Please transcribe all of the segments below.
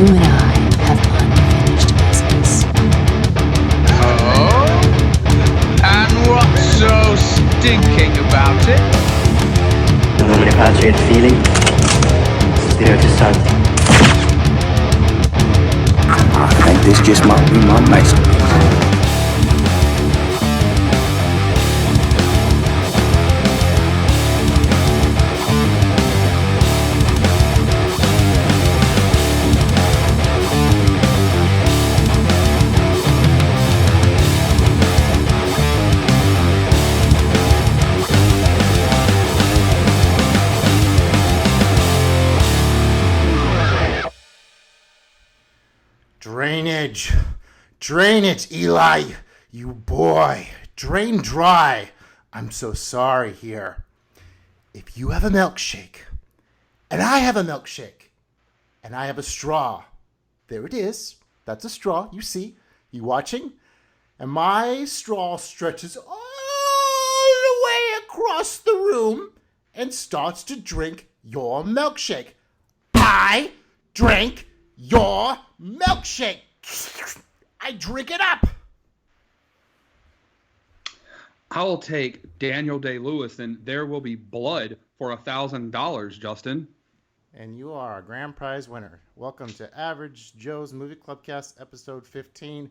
you and I have unfinished business. Oh? And what's so stinking about it? The moment of heart rate feeling, spirit is salty. I think this just might be my masterpiece. Drainage. Drain it, Eli. You boy. Drain dry. I'm so sorry here. If you have a milkshake, and I have a milkshake, and I have a straw, there it is. That's a straw. You see? You watching? And my straw stretches all the way across the room and starts to drink your milkshake. I drank your milkshake. I drink it up. I'll take Daniel Day-Lewis and There Will Be Blood for $1,000, Justin. And you are a grand prize winner. Welcome to Average Joe's Movie Clubcast, episode 15,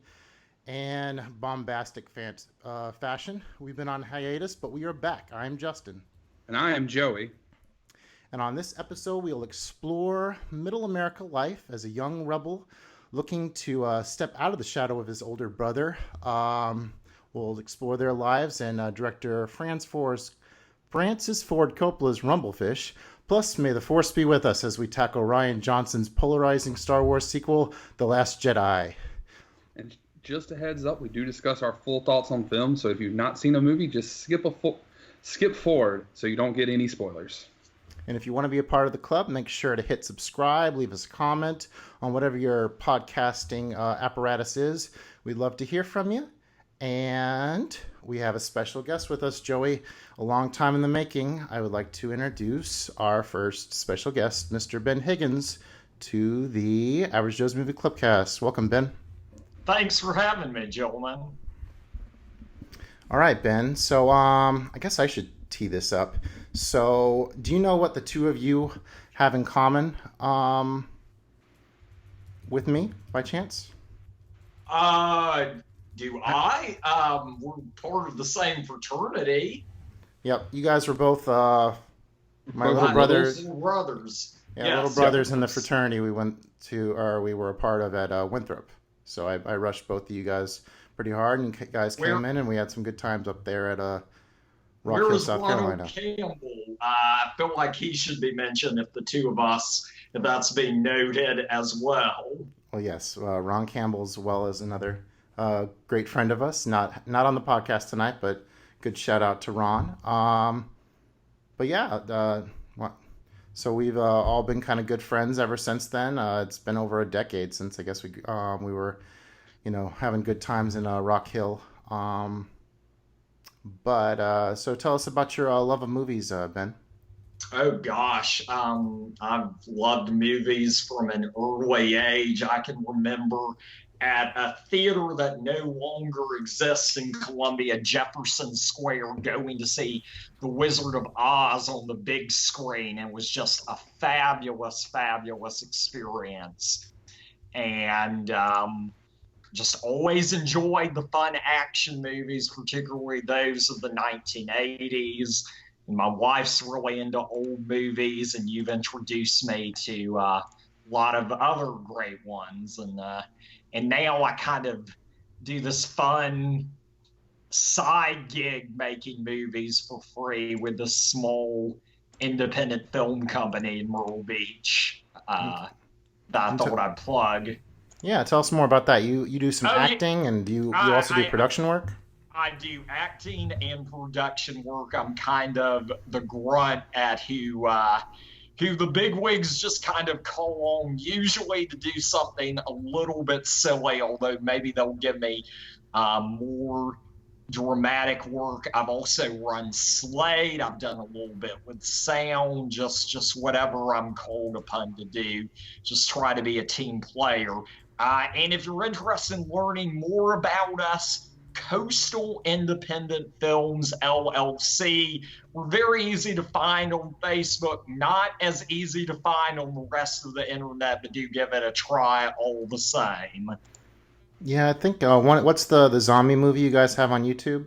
and bombastic fashion. We've been on hiatus, but we are back. I'm Justin. And I am Joey. And on this episode, we'll explore middle America life as a young rebel looking to step out of the shadow of his older brother. We'll explore their lives and director Francis Ford Coppola's Rumblefish. Plus, may the Force be with us as we tackle Rian Johnson's polarizing Star Wars sequel, The Last Jedi. And just a heads up, we do discuss our full thoughts on film, so if you've not seen a movie, just skip forward so you don't get any spoilers. And if you want to be a part of the club, make sure to hit subscribe, leave us a comment on whatever your podcasting apparatus is. We'd love to hear from you. And we have a special guest with us, Joey. A long time in the making. I would like to introduce our first special guest, Mr. Ben Higgins, to the Average Joe's Movie Clubcast. Welcome, Ben. Thanks for having me, gentlemen. All right, Ben. So I guess I should tee this up. So do you know what the two of you have in common with me, by chance? Do I? We're part of the same fraternity. Yep, you guys were both my little brothers. Little brothers. Yeah, yes, little brothers in the fraternity we were a part of at Winthrop. So I rushed both of you guys pretty hard, and you guys came in, and we had some good times up there at Rock Hill, South Carolina. Campbell? I feel like he should be mentioned if the two of us, if that's being noted as well. Well, yes, Ron Campbell as well as another great friend of us. Not on the podcast tonight, but good shout out to Ron. But yeah, so we've all been kind of good friends ever since then. It's been over a decade since I guess we were, having good times in Rock Hill. But so tell us about your love of movies, Ben. Oh gosh, I've loved movies from an early age. I can remember at a theater that no longer exists in Columbia, Jefferson Square, going to see The Wizard of Oz on the big screen. It was just a fabulous, fabulous experience. And just always enjoyed the fun action movies, particularly those of the 1980s. And my wife's really into old movies, and you've introduced me to a lot of other great ones. And now I kind of do this fun side gig making movies for free with this small independent film company in Myrtle Beach that I thought I'd plug. Yeah, tell us more about that. You do some acting, and you also do production work? I do acting and production work. I'm kind of the grunt at who the bigwigs just kind of call on, usually to do something a little bit silly, although maybe they'll give me more dramatic work. I've also run Slate. I've done a little bit with sound, just whatever I'm called upon to do. Just try to be a team player. And if you're interested in learning more about us, Coastal Independent Films LLC. We're very easy to find on Facebook, not as easy to find on the rest of the internet, but do give it a try all the same. Yeah, I think what's the zombie movie you guys have on YouTube?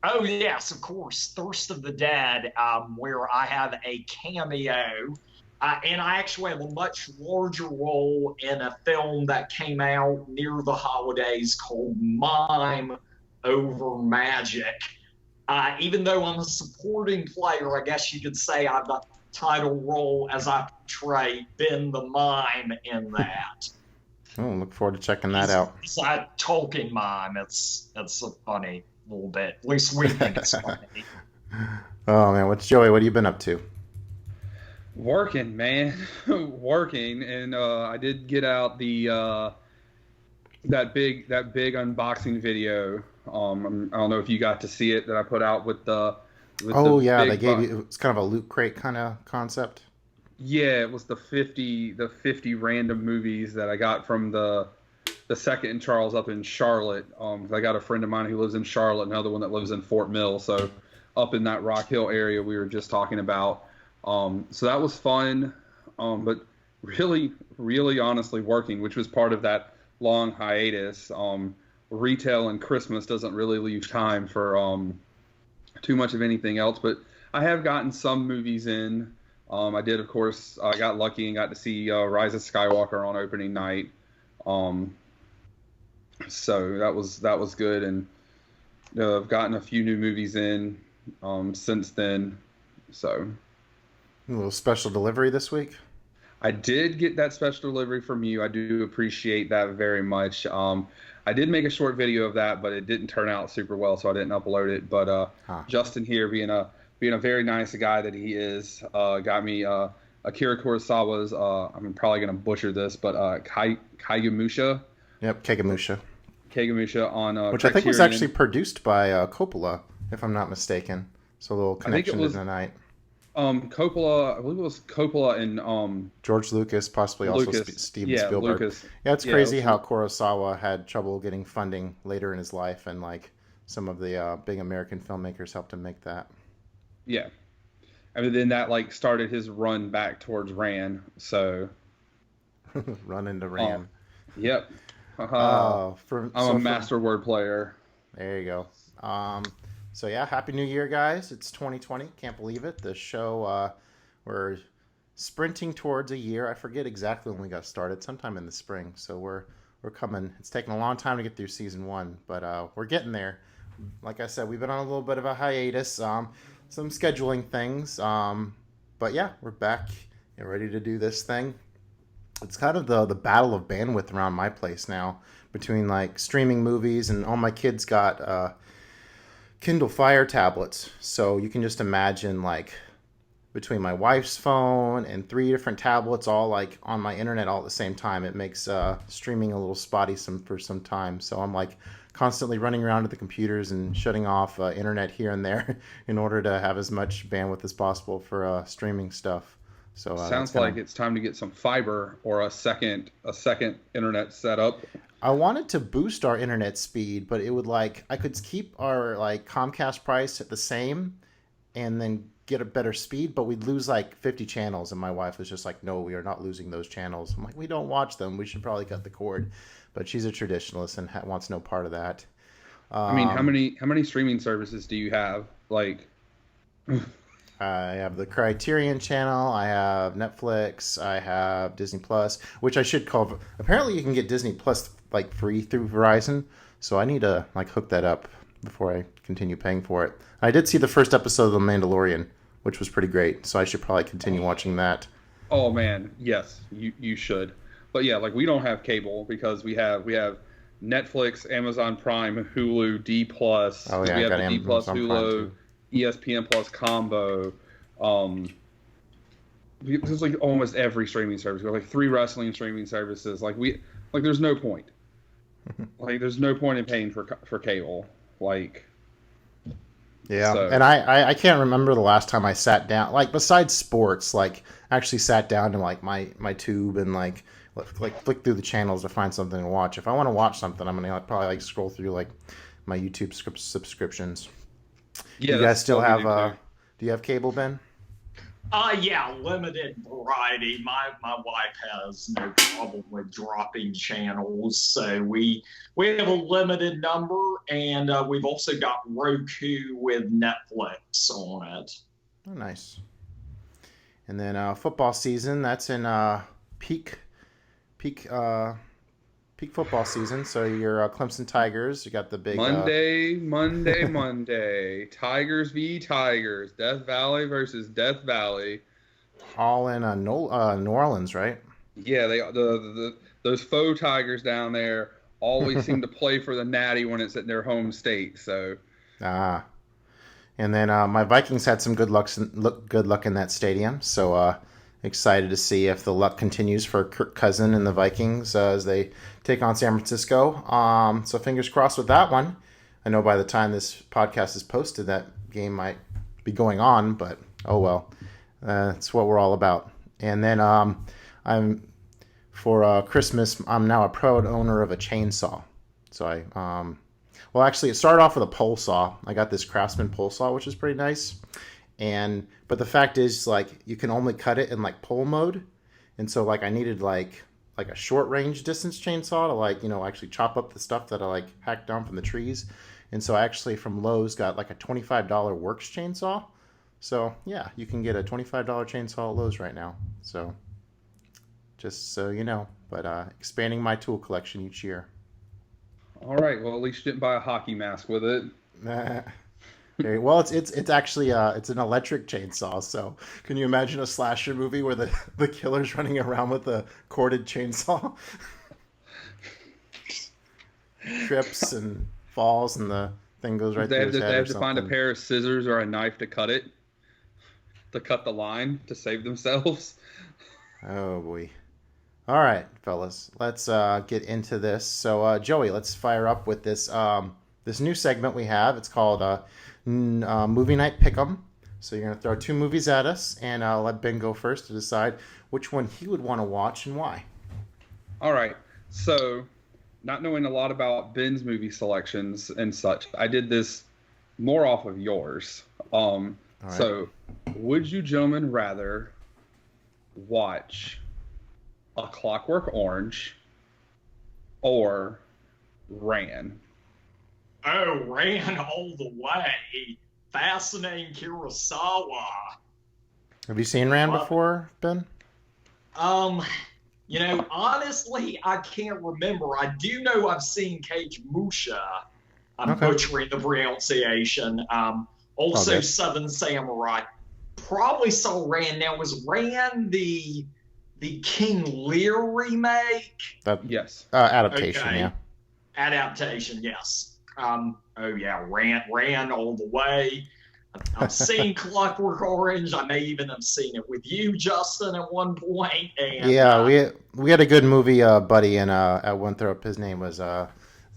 Oh, yes, of course. Thirst of the Dead, where I have a cameo. And I actually have a much larger role in a film that came out near the holidays called Mime Over Magic. Even though I'm a supporting player, I guess you could say I have a title role as I portray Ben the Mime in that. Oh, look forward to checking that out. It's a talking mime. It's a funny little bit. At least we think it's funny. Oh man, what's Joey? What have you been up to? Working, man, working, and I did get out the that big unboxing video. I don't know if you got to see it that I put out with the. They gave you. It's kind of a loot crate kind of concept. Yeah, it was the 50 random movies that I got from the Second and Charles up in Charlotte. I got a friend of mine who lives in Charlotte, another one that lives in Fort Mill. So up in that Rock Hill area we were just talking about. So that was fun, but really, really honestly working, which was part of that long hiatus. Retail and Christmas doesn't really leave time for too much of anything else, but I have gotten some movies in. I did, of course, I got lucky and got to see Rise of Skywalker on opening night. So that was good, and I've gotten a few new movies in since then. So a little special delivery this week. I did get that special delivery from you. I do appreciate that very much. I did make a short video of that, but it didn't turn out super well, so I didn't upload it. But Justin here, being a very nice guy that he is, got me Akira Kurosawa's. I'm probably gonna butcher this, but Kagemusha. Yep, Kagemusha. Kagemusha on which Criterion. I think was actually produced by Coppola, if I'm not mistaken. So a little connection in the night. Coppola, I believe it was Coppola and George Lucas, possibly Lucas. also Steven Spielberg. Lucas. Yeah, it's crazy how Kurosawa had trouble getting funding later in his life, and like some of the big American filmmakers helped him make that. Yeah, I mean, then that like started his run back towards Ran. So run into Ran. Yep. I'm a master word player. There you go. So yeah, Happy New Year, guys. It's 2020. Can't believe it. The show, we're sprinting towards a year. I forget exactly when we got started, sometime in the spring. So we're coming. It's taken a long time to get through season 1, but we're getting there. Like I said, we've been on a little bit of a hiatus, some scheduling things. But yeah, we're back and ready to do this thing. It's kind of the battle of bandwidth around my place now, between like streaming movies, and all my kids got Kindle Fire tablets. So you can just imagine, like, between my wife's phone and 3 different tablets all like on my internet all at the same time, it makes streaming a little spotty for some time. So I'm like constantly running around to the computers and shutting off internet here and there in order to have as much bandwidth as possible for streaming stuff. So sounds like it's time to get some fiber or a second internet setup. I wanted to boost our internet speed, but it would I could keep our like Comcast price at the same and then get a better speed, but we'd lose like 50 channels. And my wife was just like, no, we are not losing those channels. I'm like, we don't watch them. We should probably cut the cord. But she's a traditionalist and wants no part of that. I mean, how many streaming services do you have? Like, I have the Criterion channel, I have Netflix, I have Disney Plus, which I should call. Apparently you can get Disney Plus like free through Verizon, so I need to like hook that up before I continue paying for it. I did see the first episode of The Mandalorian, which was pretty great, so I should probably continue watching that. Oh man, yes, you should. But yeah, like we don't have cable because we have Netflix, Amazon Prime, Hulu, D Plus. Oh yeah, we have got the D Plus, Hulu, ESPN Plus combo. There's like almost every streaming service. We have like 3 wrestling streaming services. There's no point. Like there's no point in paying for cable. Like Yeah, So- and I can't remember the last time I sat down, like besides sports, like actually sat down to like my tube and like flick through the channels to find something to watch. If I want to watch something, I'm gonna probably like scroll through like my YouTube subscriptions. Yeah, You guys that's still what we have do, too. do you have cable, Ben? Yeah, limited variety. My wife has no problem with dropping channels, so we have a limited number, and we've also got Roku with Netflix on it. Oh, nice. And then football season, that's in peak football season. So your Clemson Tigers, you got the big Monday. Tigers v. Tigers. Death Valley versus Death Valley. all in New Orleans, right? Yeah, those faux Tigers down there always seem to play for the Natty when it's at their home state. So And then my Vikings had some good luck in that stadium. So excited to see if the luck continues for Kirk Cousin and the Vikings as they take on San Francisco. So fingers crossed with that one. I know by the time this podcast is posted, that game might be going on, but oh well. That's what we're all about. And then for Christmas, I'm now a proud owner of a chainsaw. So well, actually, it started off with a pole saw. I got this Craftsman pole saw, which is pretty nice. But the fact is, like, you can only cut it in like pole mode, and so like I needed like a short range distance chainsaw to like actually chop up the stuff that I like hacked down from the trees. And so I actually from Lowe's got like a $25 Works chainsaw. So yeah, you can get a $25 chainsaw at Lowe's right now. So just so you know, but expanding my tool collection each year. all right, well at least you didn't buy a hockey mask with it. Okay, well, it's actually it's an electric chainsaw. So can you imagine a slasher movie where the killer's running around with a corded chainsaw, trips and falls, and the thing goes right through his head? They have or to find a something. pair of scissors or a knife to cut it, to cut the line to save themselves. Oh boy! All right, fellas, let's get into this. So Joey, let's fire up with this this new segment we have. It's called Movie Night Pick'em. So you're gonna throw two movies at us, and let Ben go first to decide which one he would want to watch and why. All right, so not knowing a lot about Ben's movie selections and such, I did this more off of yours. right. So would you gentlemen rather watch A Clockwork Orange or Ran? Oh, Ran all the way. Fascinating Kurosawa. Have you seen Rand before, Ben? Honestly, I can't remember. I do know I've seen Cage Musha. I'm Okay. butchering the pronunciation. Also, Okay. Seven Samurai. Probably saw Ran. Now, was Ran the King Lear remake? Yes. Adaptation, Okay. yeah. Adaptation, yes. Ran all the way. I've seen Clockwork Orange. I may even have seen it with you, Justin, at one point. And, Yeah, we had a good movie buddy in at Winthrop. His name was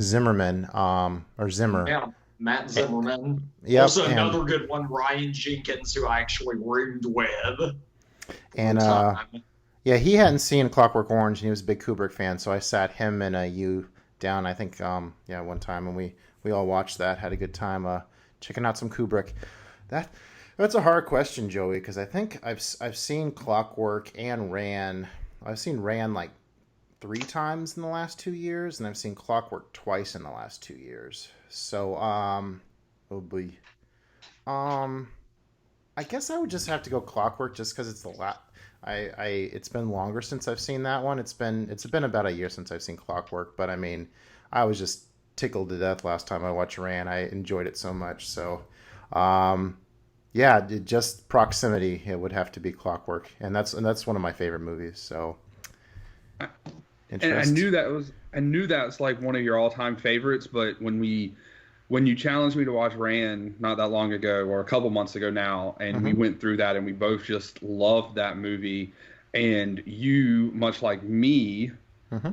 Zimmerman, or Zimmer. Yeah, Matt Zimmerman. Yep, Also and- another good one, Ryan Jenkins, who I actually roomed with. And yeah, he hadn't seen Clockwork Orange, and he was a big Kubrick fan. So I sat him and you down. I think one time, and we all watched that. Had a good time checking out some Kubrick. That's a hard question, Joey, because I think I've seen Clockwork and Ran. I've seen Ran like 3 times in the last 2 years, and I've seen Clockwork twice in the last 2 years. So oh boy, I guess I would just have to go Clockwork just because it's the last. It's been longer since I've seen that one. It's been about a year since I've seen Clockwork, but I mean, I was just tickled to death last time I watched Ran. I enjoyed it so much. So, just proximity, it would have to be Clockwork, and that's one of my favorite movies. So, And I knew that was like one of your all-time favorites, but when you challenged me to watch Ran not that long ago, or a couple months ago now, and we went through that, and we both just loved that movie, and you, much like me,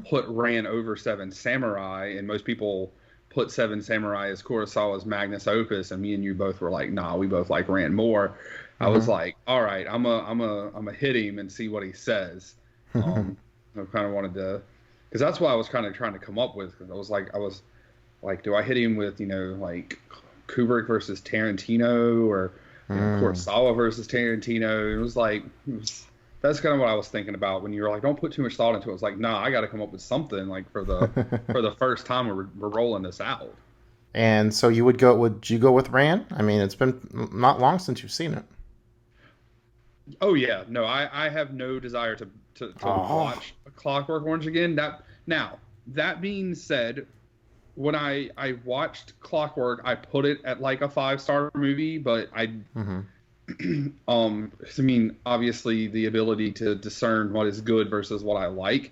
put Ran over Seven Samurai, and most people put Seven Samurai as Kurosawa's magnus opus, and me and you both were like, nah, we both like Rand more. I was like, all right, I'm a hit him and see what he says. I kind of wanted to, because that's what I was kind of trying to come up with. Because I was like, do I hit him with, like Kubrick versus Tarantino, or Kurosawa versus Tarantino? That's kind of what I was thinking about when you were like, don't put too much thought into it. It was like, nah, I got to come up with something like for the first time we're rolling this out. And so would you go with Rand? I mean, it's been not long since you've seen it. Oh yeah, no, I have no desire to watch Clockwork Orange again. That being said, when I watched Clockwork, I put it at like a 5-star movie, but I mean, obviously the ability to discern what is good versus what I like,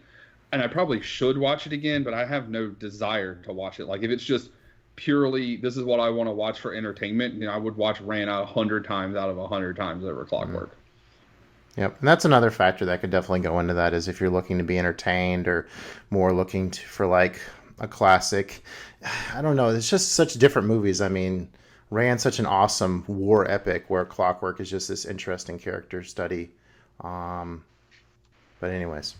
and I probably should watch it again, but I have no desire to watch it. Like if it's just purely this is what I want to watch for entertainment, I would watch Ran 100 times out of 100 times over Clockwork. Yep, and that's another factor that could definitely go into that, is if you're looking to be entertained or more looking for like a classic. I don't know. It's just such different movies. I mean, Rand's such an awesome war epic, where Clockwork is just this interesting character study. But anyways.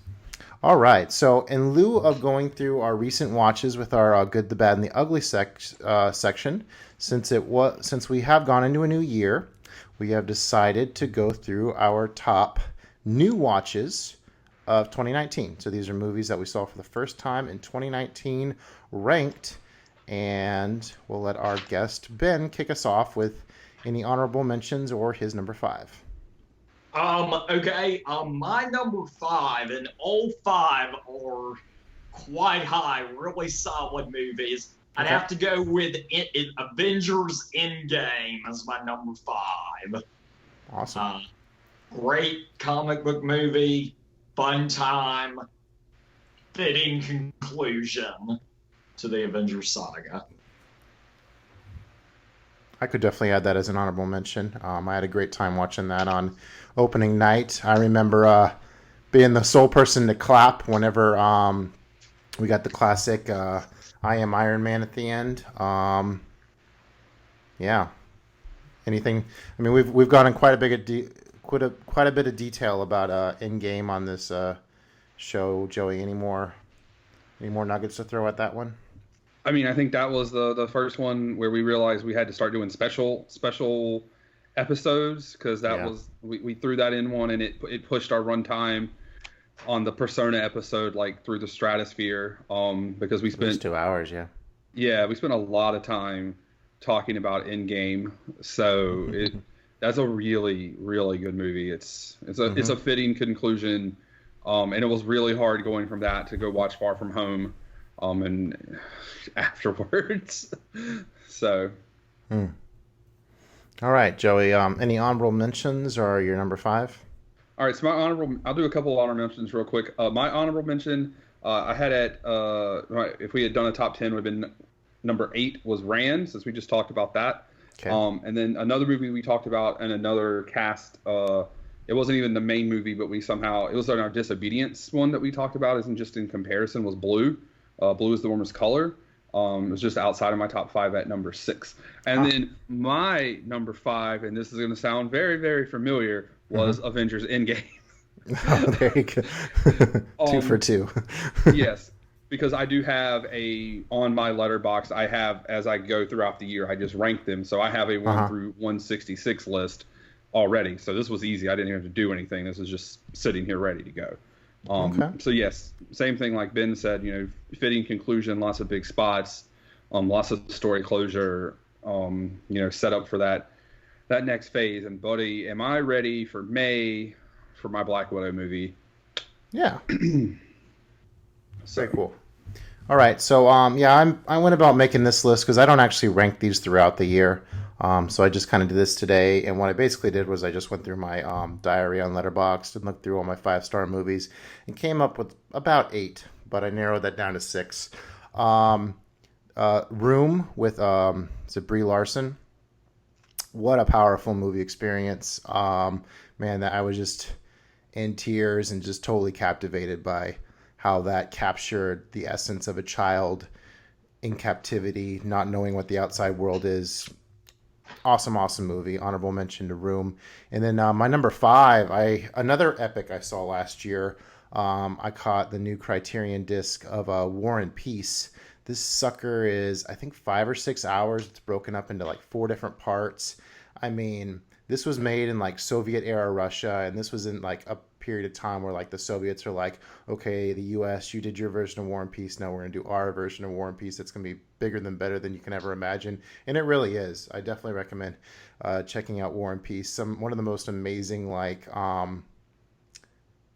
All right. So in lieu of going through our recent watches with our good, the bad, and the ugly section, since we have gone into a new year, we have decided to go through our top new watches of 2019. So these are movies that we saw for the first time in 2019, ranked, and we'll let our guest Ben kick us off with any honorable mentions or his number 5. Okay. My number 5, and all 5 are quite high, really solid movies. I'd have to go with Avengers Endgame as my number 5. Awesome. Great comic book movie, fun time, fitting conclusion to the Avengers saga. I could definitely add that as an honorable mention. I had a great time watching that on opening night. I remember being the sole person to clap whenever we got the classic I Am Iron Man at the end. Yeah. Anything? I mean, we've gone in quite a bit of detail about Endgame on this show. Joey, any more nuggets to throw at that one? I mean, I think that was the first one where we realized we had to start doing special episodes, because we threw that in one, and it pushed our runtime on the Persona episode like through the stratosphere, because we spent 2 hours. We spent a lot of time talking about Endgame. So that's a really, really good movie. It's a fitting conclusion, and it was really hard going from that to go watch Far From Home and afterwards. So all right, Joey, any honorable mentions or your number 5? All right, so I'll do a couple of honorable mentions real quick. My honorable mention, I had if we had done a top 10, would have been number 8 was Rand, since we just talked about that. Okay. And then another movie we talked about, and another cast, it wasn't even the main movie, but it was on our Disobedience one that we talked about, isn't just in comparison, was Blue. Blue is the warmest color. It was just outside of my top 5 at number 6. And then my number 5, and this is going to sound very, very familiar, was Avengers Endgame. Oh, there you go. 2 for 2. Yes, because I do have on my letterbox, I have, as I go throughout the year, I just rank them. So I have a 1 through 166 list already. So this was easy. I didn't even have to do anything. This was just sitting here ready to go. So yes, same thing like Ben said, fitting conclusion, lots of big spots, lots of story closure, set up for that next phase. And buddy, am I ready for May for my Black Widow movie? Yeah. Very cool. All right. So, I went about making this list because I don't actually rank these throughout the year. So I just kind of did this today. And what I basically did was I just went through my diary on Letterboxd and looked through all my 5-star movies and came up with about 8, but I narrowed that down to 6. Room with Brie Larson. What a powerful movie experience. Man, that I was just in tears and just totally captivated by how that captured the essence of a child in captivity, not knowing what the outside world is. Awesome movie. Honorable mention to Room. And then my number 5, another epic I saw last year. I caught the new Criterion disc of War and Peace. This sucker is, I think, 5 or 6 hours. It's broken up into like 4 different parts. I mean, this was made in like Soviet era Russia, and this was in like a period of time where like the Soviets are like, okay, the US, you did your version of War and Peace, now we're gonna do our version of War and Peace. It's gonna be bigger than better than you can ever imagine, and it really is. I definitely recommend checking out War and Peace. One of the most amazing, like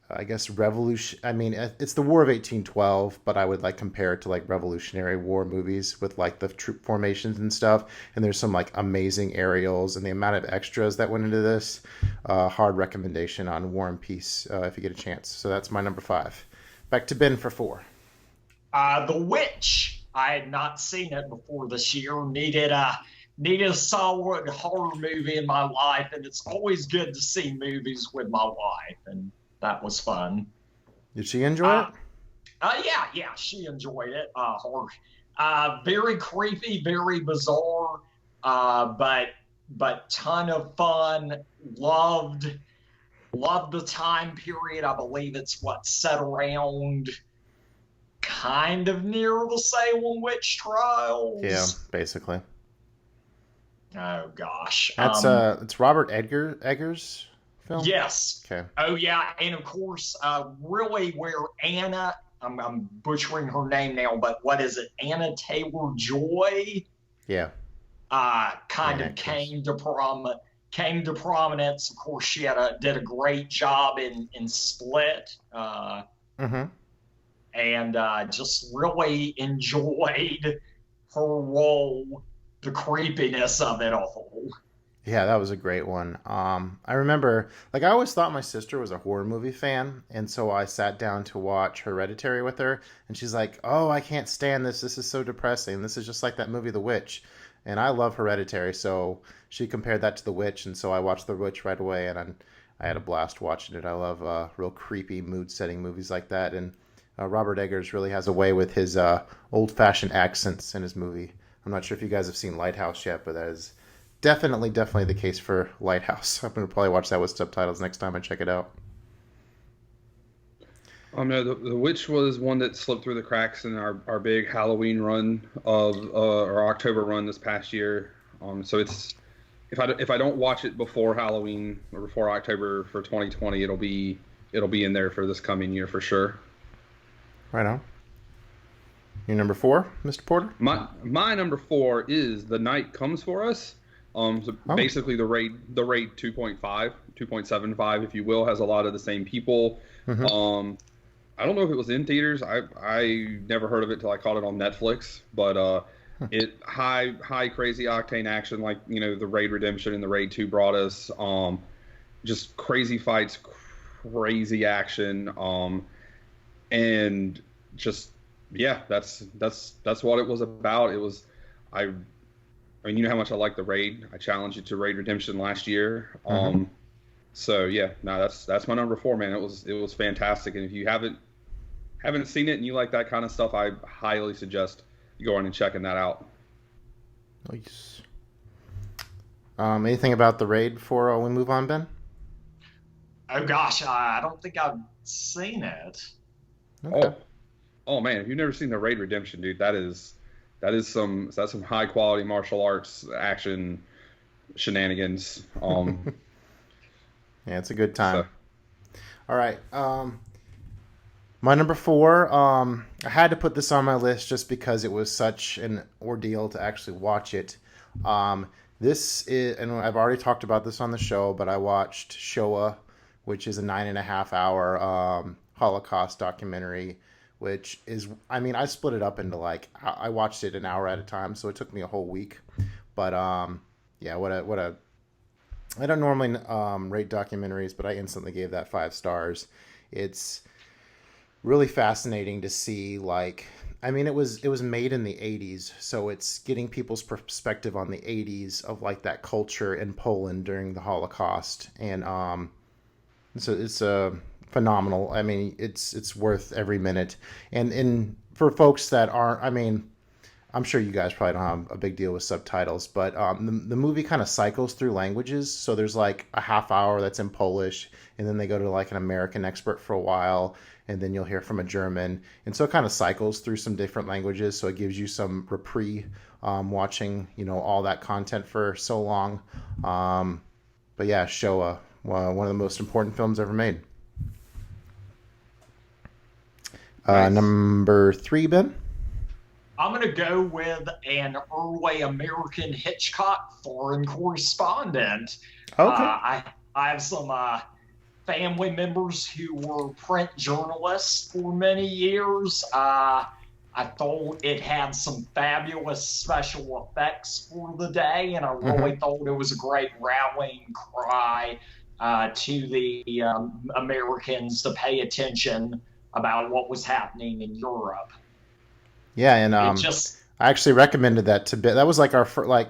I guess revolution. I mean, it's the War of 1812, but I would like compare it to like Revolutionary War movies with like the troop formations and stuff. And there's some like amazing aerials, and the amount of extras that went into this. Hard recommendation on War and Peace if you get a chance. So that's my number 5. Back to Ben for 4. The Witch. I had not seen it before this year. Needed a solid horror movie in my life, and it's always good to see movies with my wife, and that was fun. Did she enjoy it? Yeah, she enjoyed it. Very creepy, very bizarre, but ton of fun. Loved the time period. I believe it's set around kind of near the Salem witch trials. Yeah, basically. Oh gosh, that's it's Robert Eggers. Film? Yes. Okay. Oh yeah, and of course, really where Anna, I'm butchering her name now, but what is it? Anna Taylor-Joy. Yeah. Kind of came to prominence. Of course, she did a great job in Split. And just really enjoyed her role, the creepiness of it all. Yeah, that was a great one. I remember, like, I always thought my sister was a horror movie fan, and so I sat down to watch Hereditary with her, and she's like, "Oh, I can't stand this. This is so depressing. This is just like that movie, The Witch." And I love Hereditary, so she compared that to The Witch, and so I watched The Witch right away, and I had a blast watching it. I love real creepy, mood-setting movies like that, and Robert Eggers really has a way with his old-fashioned accents in his movie. I'm not sure if you guys have seen Lighthouse yet, but that is definitely the case for Lighthouse. I'm going to probably watch that with subtitles next time I check it out. No, the Witch was one that slipped through the cracks in our big Halloween run or October run this past year. So it's if I don't watch it before Halloween or before October for 2020, it'll be in there for this coming year for sure. Right on. Your number 4, Mr. Porter? My number 4 is The Night Comes For Us. Basically the raid 2.5, 2.75, if you will, has a lot of the same people. Mm-hmm. I don't know if it was in theaters. I never heard of it till I caught it on Netflix, but it high crazy octane action like, you know, the Raid Redemption and the Raid 2 brought us. Just crazy fights, crazy action, and just that's what it was about. It was I mean, you know how much I like the Raid. I challenged you to Raid Redemption last year. So yeah, no, that's my number 4, man. It was fantastic. And if you haven't seen it and you like that kind of stuff, I highly suggest you go on and checking that out. Nice. Anything about the Raid before we move on, Ben? Oh gosh, I don't think I've seen it. Okay. Oh man, if you've never seen the Raid Redemption, dude, that's some high quality martial arts action shenanigans. Yeah, it's a good time. All right. My number 4, I had to put this on my list just because it was such an ordeal to actually watch it. This is, and I've already talked about this on the show, but I watched Shoah, which is a 9.5 hour Holocaust documentary, which is, I mean, I split it up into I watched it an hour at a time, so it took me a whole week. But yeah, I don't normally rate documentaries, but I instantly gave that 5 stars. It's really fascinating to see, I mean, it was made in the 80s, so it's getting people's perspective on the 80s of that culture in Poland during the Holocaust, and it's phenomenal. I mean, it's worth every minute, and for folks that aren't, I mean, I'm sure you guys probably don't have a big deal with subtitles, but the movie kind of cycles through languages. So there's like a half hour that's in Polish, and then they go to like an American expert for a while, and then you'll hear from a German. And so it kind of cycles through some different languages. So it gives you some reprieve watching, all that content for so long. But yeah, Shoah, one of the most important films ever made. Nice. Number 3, Ben? I'm going to go with an early American Hitchcock Foreign Correspondent. Okay. I have some family members who were print journalists for many years. I thought it had some fabulous special effects for the day, and I really thought it was a great rallying cry to the Americans to pay attention about what was happening in Europe. Yeah, and I actually recommended that to Ben. That was like our first,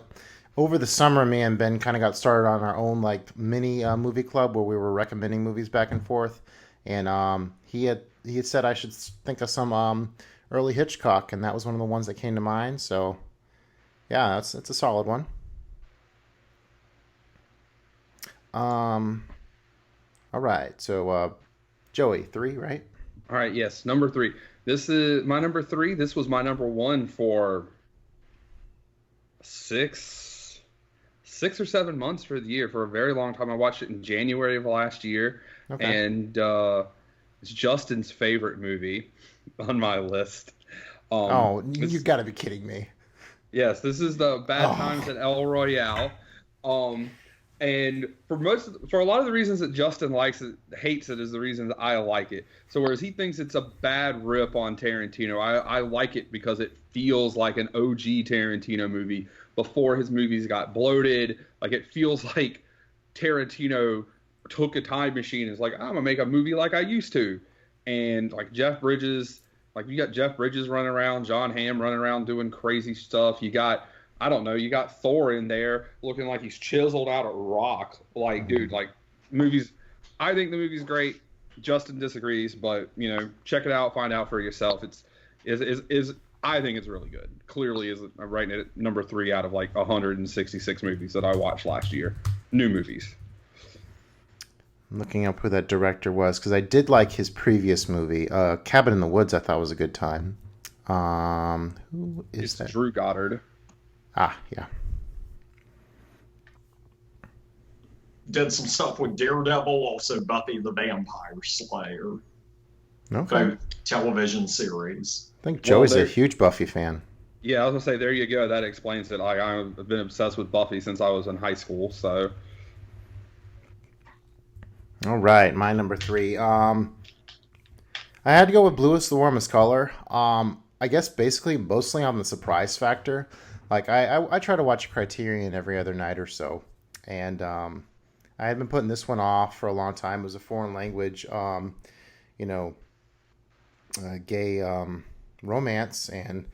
over the summer, me and Ben kind of got started on our own mini movie club where we were recommending movies back and forth. And he had said I should think of some early Hitchcock, and that was one of the ones that came to mind. So yeah, it's a solid one. All right, so Joey, 3, right? All right, yes, number 3. This is my number 3. This was my number 1 for 6 or 7 months for the year, for a very long time. I watched it in January of last year, and it's Justin's favorite movie on my list. You got to be kidding me. Yes, this is the Bad Times at El Royale. And for a lot of the reasons that Justin hates it is the reasons I like it. So whereas he thinks it's a bad rip on Tarantino, I like it because it feels like an OG Tarantino movie before his movies got bloated. Like, it feels like Tarantino took a time machine and is like, I'm gonna make a movie like I used to. And like Jeff Bridges, you got Jeff Bridges running around, John Hamm running around doing crazy stuff. You got Thor in there looking like he's chiseled out of rock. Dude, movies. I think the movie's great. Justin disagrees, but check it out, find out for yourself. I think it's really good. Clearly, I'm rating it at number 3 out of 166 movies that I watched last year. New movies. I'm looking up who that director was because I did like his previous movie, Cabin in the Woods. I thought was a good time. Who is that? Drew Goddard. Yeah. Did some stuff with Daredevil, also Buffy the Vampire Slayer. Okay. Both television series. I think Joey's a huge Buffy fan. Yeah, I was going to say, there you go. That explains it. I've been obsessed with Buffy since I was in high school, so. All right, my number 3. I had to go with Blue is the Warmest Color. I guess basically mostly on the surprise factor. I try to watch Criterion every other night or so, and I had been putting this one off for a long time. It was a foreign language, gay romance, and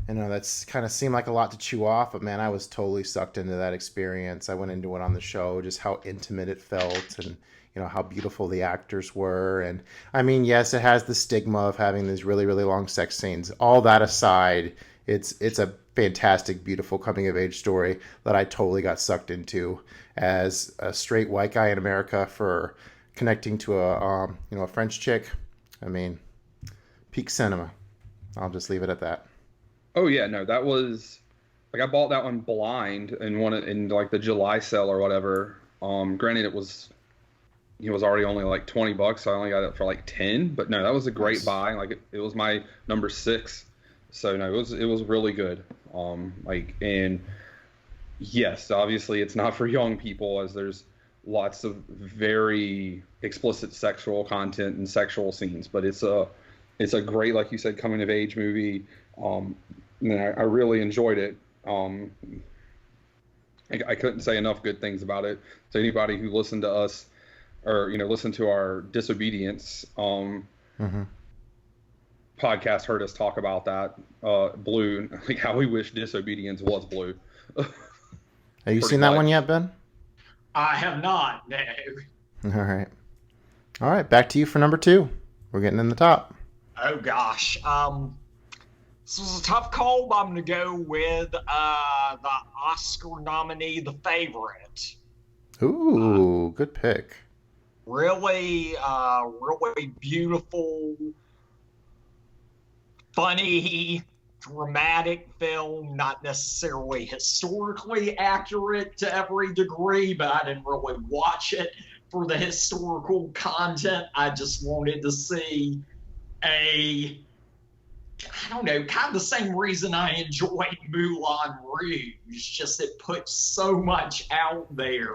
that's kind of seemed like a lot to chew off. But man, I was totally sucked into that experience. I went into it on the show, just how intimate it felt, and how beautiful the actors were. And I mean, yes, it has the stigma of having these really, really long sex scenes. All that aside, it's a fantastic, beautiful coming of age story that I totally got sucked into as a straight white guy in America for connecting to a French chick. I mean, peak cinema. I'll just leave it at that. Oh yeah, no, that was I bought that one blind in the July sale or whatever. Granted, it was already only $20, so I only got it for 10. But no, that was a great buy. It was my number 6. So no, it was really good. And yes, obviously it's not for young people, as there's lots of very explicit sexual content and sexual scenes. But it's a great, like you said, coming of age movie. I really enjoyed it. I couldn't say enough good things about it. So anybody who listened to us or listened to our Disobedience podcast heard us talk about that Blue, how we wish Disobedience was blue. Have you seen that one yet, Ben? I have not. No. All right, back to you for number 2. We're getting in the top. Oh gosh. This was a tough call, but I'm going to go with the Oscar nominee, The Favorite. Ooh, good pick. Really, really beautiful, funny, dramatic film. Not necessarily historically accurate to every degree, but I didn't really watch it for the historical content. I just wanted to see I don't know, kind of the same reason I enjoyed Moulin Rouge. Just it puts so much out there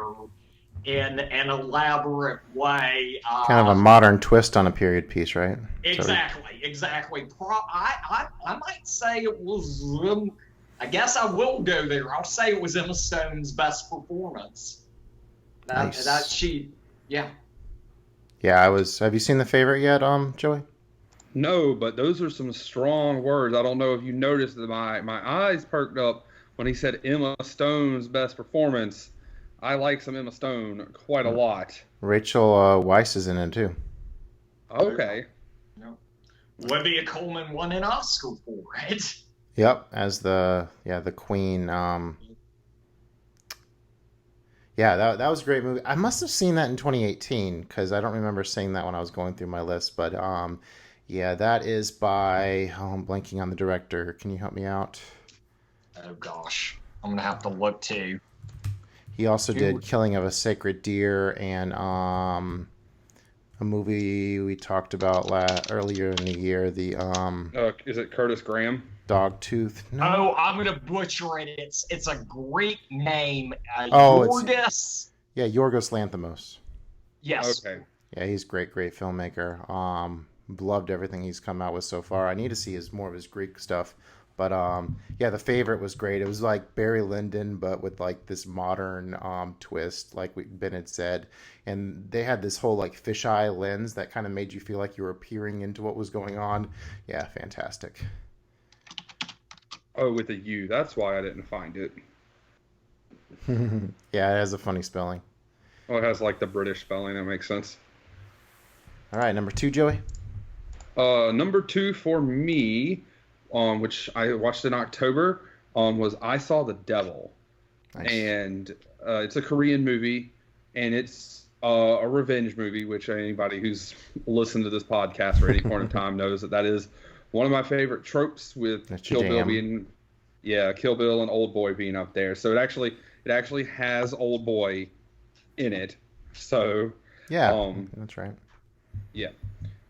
in an elaborate way. Kind of a modern twist on a period piece, right? Exactly. I might say it was, I guess I will go there. I'll say it was Emma Stone's best performance. Nice. Yeah. Yeah, have you seen The Favorite yet, Joey? No, but those are some strong words. I don't know if you noticed that my eyes perked up when he said Emma Stone's best performance. I like some Emma Stone quite a lot. Rachel Weisz is in it too. Okay. Olivia Colman won an Oscar for it. Yep, as the queen. Yeah, that was a great movie. I must have seen that in 2018 because I don't remember seeing that when I was going through my list. But yeah, that is by. Oh, I'm blanking on the director. Can you help me out? Oh gosh, I'm gonna have to look too. He also did Killing of a Sacred Deer and a movie we talked about earlier in the year. The is it Curtis Graham? Dogtooth. No. Oh, I'm gonna butcher it. It's a Greek name. Yorgos. Yeah, Yorgos Lanthimos. Yes. Okay. Yeah, he's great filmmaker. Loved everything he's come out with so far. I need to see more of his Greek stuff. But yeah, The Favorite was great. It was like Barry Lyndon, but with like this modern twist, like Ben had said. And they had this whole like fisheye lens that kind of made you feel like you were peering into what was going on. Yeah, fantastic. Oh, with a U. That's why I didn't find it. Yeah, it has a funny spelling. Oh, it has like the British spelling. That makes sense. All right, number 2, Joey. Number 2 for me, which I watched in October, was I Saw the Devil. Nice. And it's a Korean movie, and it's a revenge movie, which anybody who's listened to this podcast for any point in time knows that is one of my favorite tropes, with Kill Bill being, Kill Bill and Old Boy being up there. So it actually has Old Boy in it. So yeah, that's right. Yeah.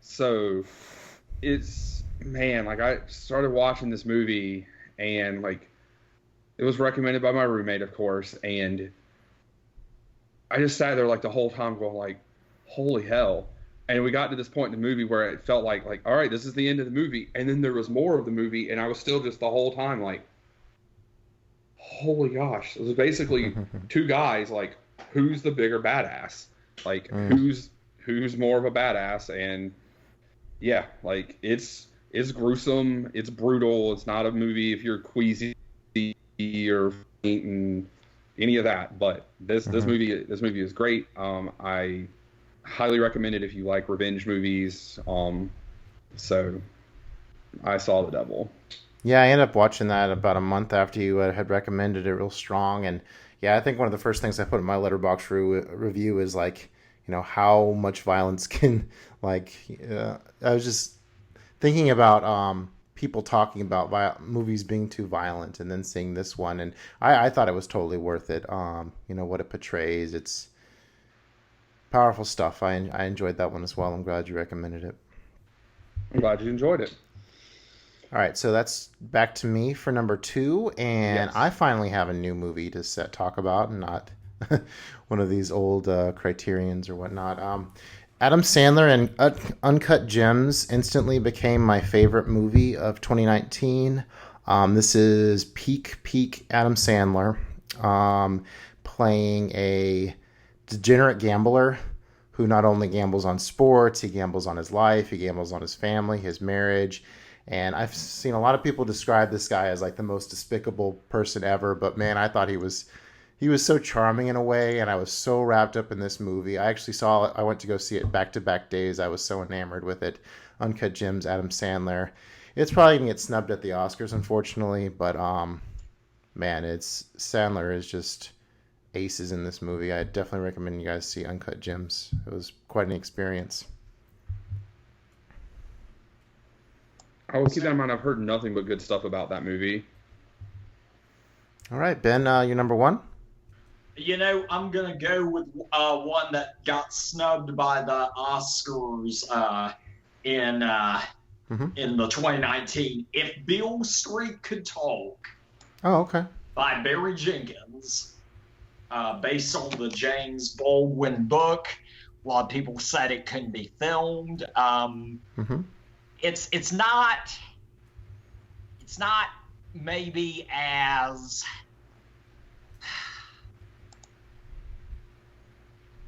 So it's, man, like I started watching this movie and like it was recommended by my roommate, of course, and I just sat there like the whole time going like, holy hell. And we got to this point in the movie where it felt like, all right, this is the end of the movie. And then there was more of the movie, and I was still just the whole time like, holy gosh. It was basically two guys, like, who's the bigger badass? Like, who's more of a badass? And yeah, like, it's gruesome, it's brutal. It's not a movie if you're queasy or faint any of that. But this movie is great. I highly recommend it if you like revenge movies. So I Saw the Devil. Yeah, I ended up watching that about a month after you had recommended it real strong. And yeah, I think one of the first things I put in my Letterboxd review is like, how much violence can, like, I was just thinking about people talking about movies being too violent, and then seeing this one, and I thought it was totally worth it. What it portrays, it's powerful stuff. I enjoyed that one as well. I'm glad you recommended it. I'm glad you enjoyed it. All right, so that's back to me for number 2, and yes. I finally have a new movie to talk about, and not one of these old Criterions or whatnot. Adam Sandler and Uncut Gems instantly became my favorite movie of 2019. This is peak Adam Sandler, playing a degenerate gambler who not only gambles on sports, he gambles on his life, he gambles on his family, his marriage. And I've seen a lot of people describe this guy as like the most despicable person ever, but man, I thought he was so charming in a way, and I was so wrapped up in this movie. I actually saw it. I went to go see it back-to-back days. I was so enamored with it. Uncut Gems, Adam Sandler. It's probably gonna get snubbed at the Oscars, unfortunately. But man, it's Sandler is just aces in this movie. I definitely recommend you guys see Uncut Gems. It was quite an experience. I will keep that in mind. I've heard nothing but good stuff about that movie. All right, Ben, you're number one. I'm gonna go with one that got snubbed by the Oscars in the 2019. If Beale Street Could Talk. Oh, okay. By Barry Jenkins, based on the James Baldwin book. A lot of people said it couldn't be filmed. It's not maybe as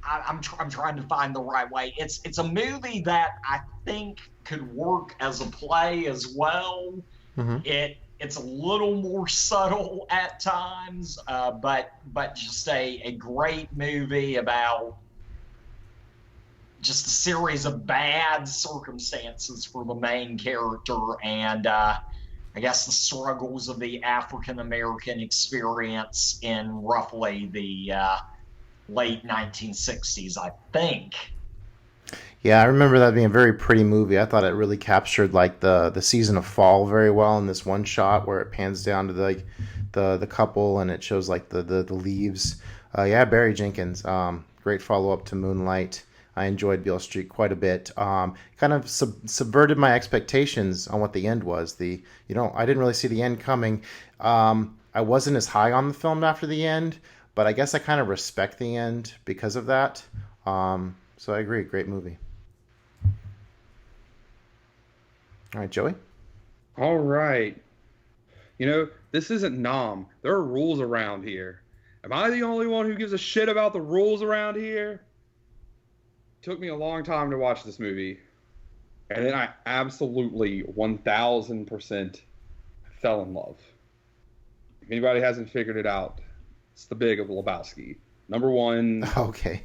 I'm trying to find the right way. It's a movie that I think could work as a play as well. It's a little more subtle at times, but just a great movie about just a series of bad circumstances for the main character and I guess the struggles of the African American experience in roughly the late 1960s, I think. Yeah, I remember that being a very pretty movie. I thought it really captured like the season of fall very well in this one shot where it pans down to the couple and it shows like the leaves. Yeah, Barry Jenkins, great follow up to Moonlight. I enjoyed Beale Street quite a bit. Kind of subverted my expectations on what the end was. I didn't really see the end coming. I wasn't as high on the film after the end, but I guess I kind of respect the end because of that. So I agree, great movie. All right, Joey? All right. This isn't Nom. There are rules around here. Am I the only one who gives a shit about the rules around here? It took me a long time to watch this movie. And then I absolutely 1000% fell in love. If anybody hasn't figured it out, it's The Big of Lebowski. Number one. Okay.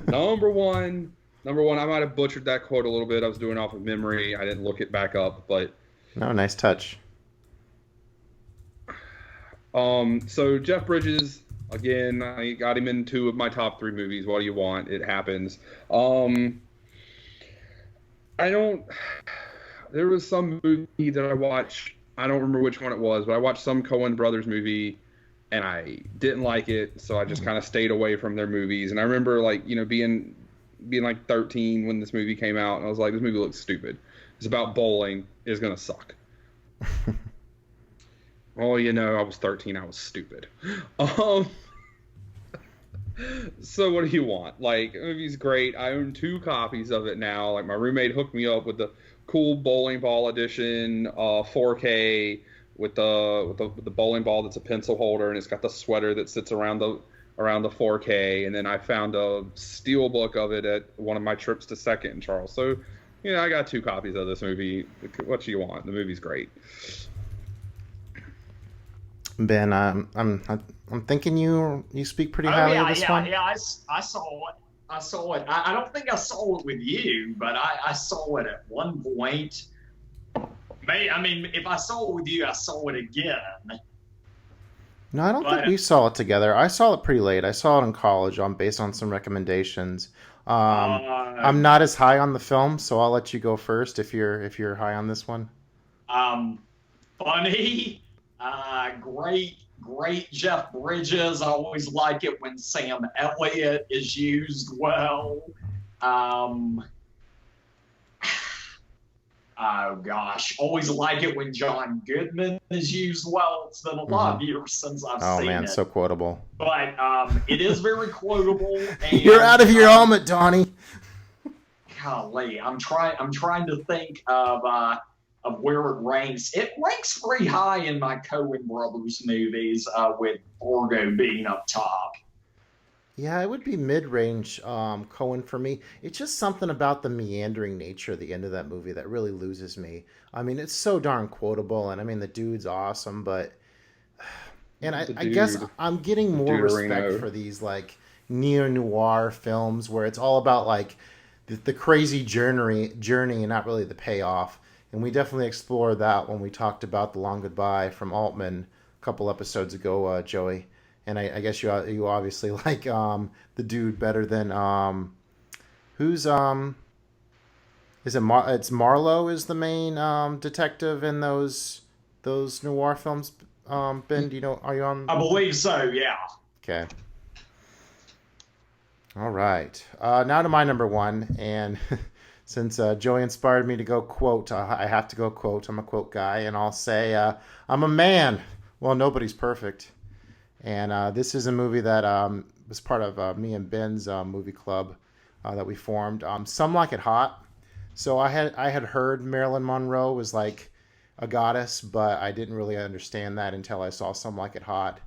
Number one. I might have butchered that quote a little bit. I was doing it off of memory. I didn't look it back up, but no, nice touch. So Jeff Bridges, again, I got him in 2 of my top 3 movies. What do you want? It happens. There was some movie that I watched. I don't remember which one it was, but I watched some Coen Brothers movie and I didn't like it, so I just kind of stayed away from their movies. And I remember being like 13 when this movie came out, and I was like, this movie looks stupid. It's about bowling. It's gonna suck. Well, I was 13. I was stupid. So what do you want? Like, the movie's great. I own 2 copies of it now. Like, my roommate hooked me up with the cool bowling ball edition, 4K with the bowling ball that's a pencil holder, and it's got the sweater that sits around the 4K. And then I found a steel book of it at one of my trips to Second and Charles. So, I got 2 copies of this movie. What do you want? The movie's great. Ben, I'm thinking you speak pretty highly of this one. Yeah, I saw it. I don't think I saw it with you, but I saw it at one point. If I saw it with you, I saw it again. No, I don't think we saw it together. I saw it pretty late. I saw it in college based on some recommendations. I'm not as high on the film, so I'll let you go first if you're high on this one. Funny. Great Jeff Bridges. I always like it when Sam Elliott is used well. Oh gosh, always like it when John Goodman is used well. It's been a lot of years since I've seen it. Oh man, so quotable. But it is very quotable. And, you're out of your element, Donnie. Golly, I'm trying to think of where it ranks. It ranks pretty high in my Coen Brothers movies, with Fargo being up top. Yeah, it would be mid-range Coen for me. It's just something about the meandering nature at the end of that movie that really loses me. It's so darn quotable, and the dude's awesome, but I guess I'm getting more respect for these like neo-noir films where it's all about like the crazy journey and not really the payoff. And we definitely explored that when we talked about The Long Goodbye from Altman a couple episodes ago, Joey. And I guess you obviously like the dude better than who's is it it's Marlowe is the main detective in those noir films. Ben, do you know? Are you on? I believe so. Yeah. Okay. All right. Now to my number one, and since Joey inspired me to go quote, I have to go quote. I'm a quote guy, and I'll say I'm a man. Well, nobody's perfect, and this is a movie that was part of me and Ben's movie club that we formed. Some Like It Hot. So I had heard Marilyn Monroe was like a goddess, but I didn't really understand that until I saw Some Like It Hot.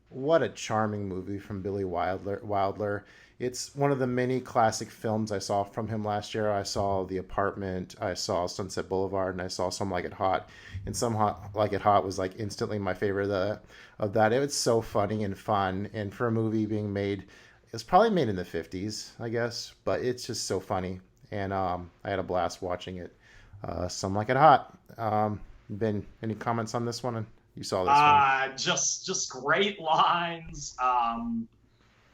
What a charming movie from Billy Wilder. It's one of the many classic films I saw from him last year. I saw The Apartment, I saw Sunset Boulevard, and I saw Some Like It Hot. And Some Like It Hot was like instantly my favorite of that. It was so funny and fun. And for a movie being made, it was probably made in the 50s, I guess. But it's just so funny. And I had a blast watching it. Some Like It Hot. Ben, any comments on this one? You saw this one. Just great lines.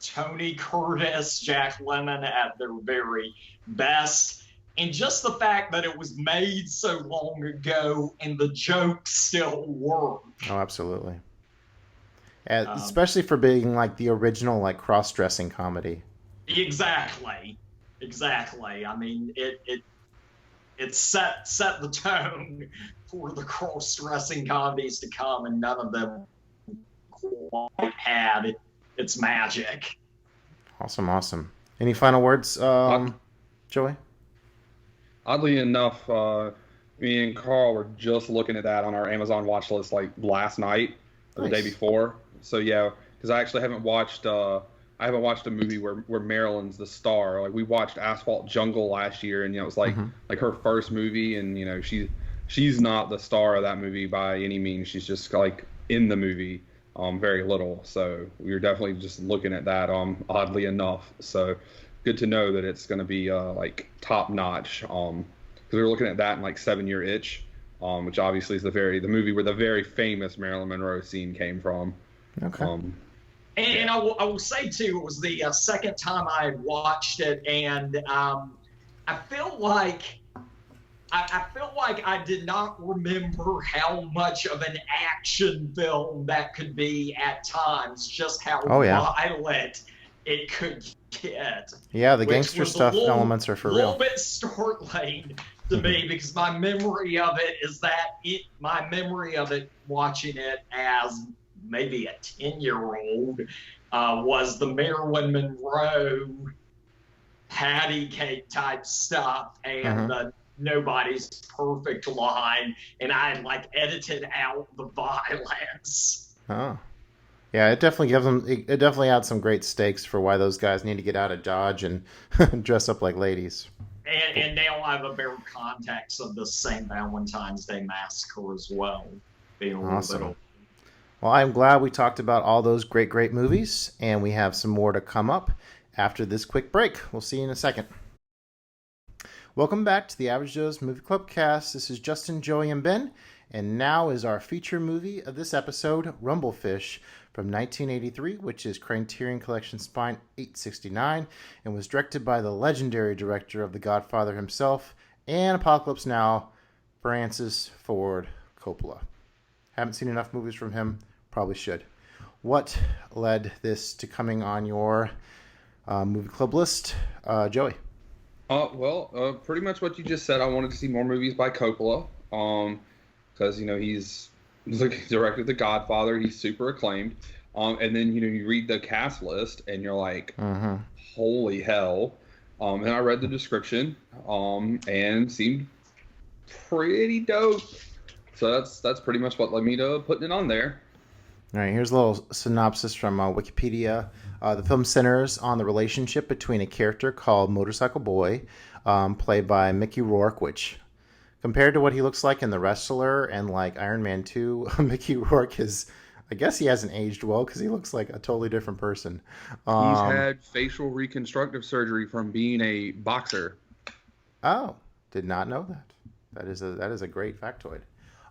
Tony Curtis, Jack Lemmon at their very best. And just the fact that it was made so long ago and the jokes still work. Oh, absolutely. Especially for being like the original like cross-dressing comedy. Exactly. I mean, it set the tone for the cross-dressing comedies to come, and none of them quite had its magic. Awesome. Any final words, Joey? Oddly enough, me and Carl were just looking at that on our Amazon watch list like last night or the day before. So yeah, because I actually haven't watched a movie where Marilyn's the star. Like we watched Asphalt Jungle last year, and it was like her first movie, and she's not the star of that movie by any means. She's just like in the movie, very little. So we were definitely just looking at that, oddly enough. So good to know that it's going to be like top notch. Because we were looking at that in like 7 Year Itch, which obviously is the movie where the very famous Marilyn Monroe scene came from. Okay. And I will say too, it was the second time I had watched it, and I feel like I did not remember how much of an action film that could be at times, just how violent it could get. Yeah, the gangster stuff elements are for real. A little bit startling to me because my memory of it watching it as maybe a 10-year-old was the Marilyn Monroe patty cake type stuff and the nobody's perfect line, and I like edited out the violence. Oh. Yeah, it definitely adds some great stakes for why those guys need to get out of Dodge and dress up like ladies. And now I have a better context of the St. Valentine's Day Massacre as well. Being a little bit. Well, I'm glad we talked about all those great movies, and we have some more to come up after this quick break. We'll see you in a second. Welcome back to the Average Joe's Movie Club cast. This is Justin, Joey, and Ben, and now is our feature movie of this episode, Rumblefish, from 1983, which is Criterion Collection Spine 869, and was directed by the legendary director of The Godfather himself and Apocalypse Now, Francis Ford Coppola. Haven't seen enough movies from him. Probably should. What led this to coming on your movie club list, Joey? Well, pretty much what you just said. I wanted to see more movies by Coppola, because he's directed The Godfather. He's super acclaimed, and then you read the cast list and you're like, holy hell! And I read the description, and seemed pretty dope. So that's pretty much what led me to putting it on there. All right, here's a little synopsis from Wikipedia. The film centers on the relationship between a character called Motorcycle Boy, played by Mickey Rourke, which, compared to what he looks like in The Wrestler and like Iron Man 2, Mickey Rourke I guess he hasn't aged well because he looks like a totally different person. He's had facial reconstructive surgery from being a boxer. Oh, did not know that. That is a great factoid.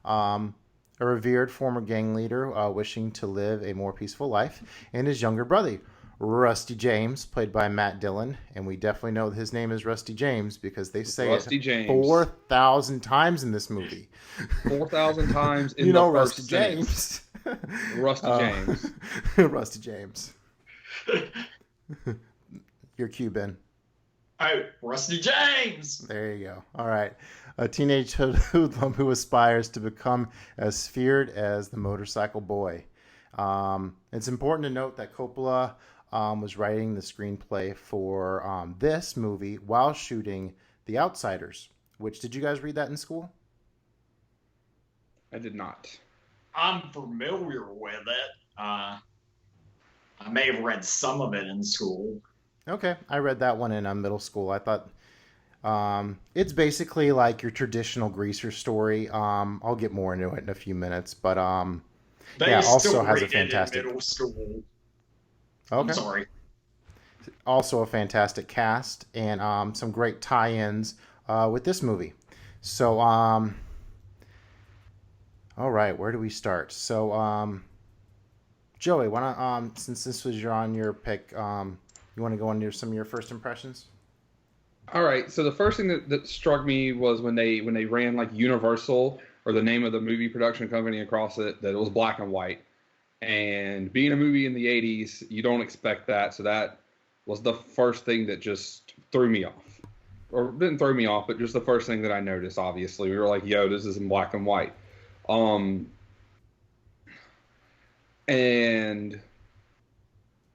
A revered former gang leader wishing to live a more peaceful life, and his younger brother, Rusty James, played by Matt Dillon, and we definitely know his name is Rusty James because they say Rusty it James. 4,000 times in this movie. 4,000 times in you know the first Rusty James. Rusty James. Rusty James. You're Cuban. Oh, Rusty James! There you go. All right. A teenage hoodlum who aspires to become as feared as the motorcycle boy. It's important to note that Coppola was writing the screenplay for this movie while shooting The Outsiders. Which, did you guys read that in school? I did not. I'm familiar with it. I may have read some of it in school. Okay, I read that one in middle school. I thought it's basically like your traditional greaser story. I'll get more into it in a few minutes, but They also still has a read it in fantastic. middle school. Okay. I'm sorry. Also a fantastic cast and some great tie-ins with this movie. So, all right, where do we start? So, Joey, why don't since this was on your pick, you want to go into some of your first impressions? All right. So the first thing that struck me was when they ran like Universal or the name of the movie production company across it, that it was black and white. And being a movie in the 80s, you don't expect that. So that was the first thing that just threw me off. Or didn't throw me off, but just the first thing that I noticed, obviously. We were like, yo, this is in black and white. And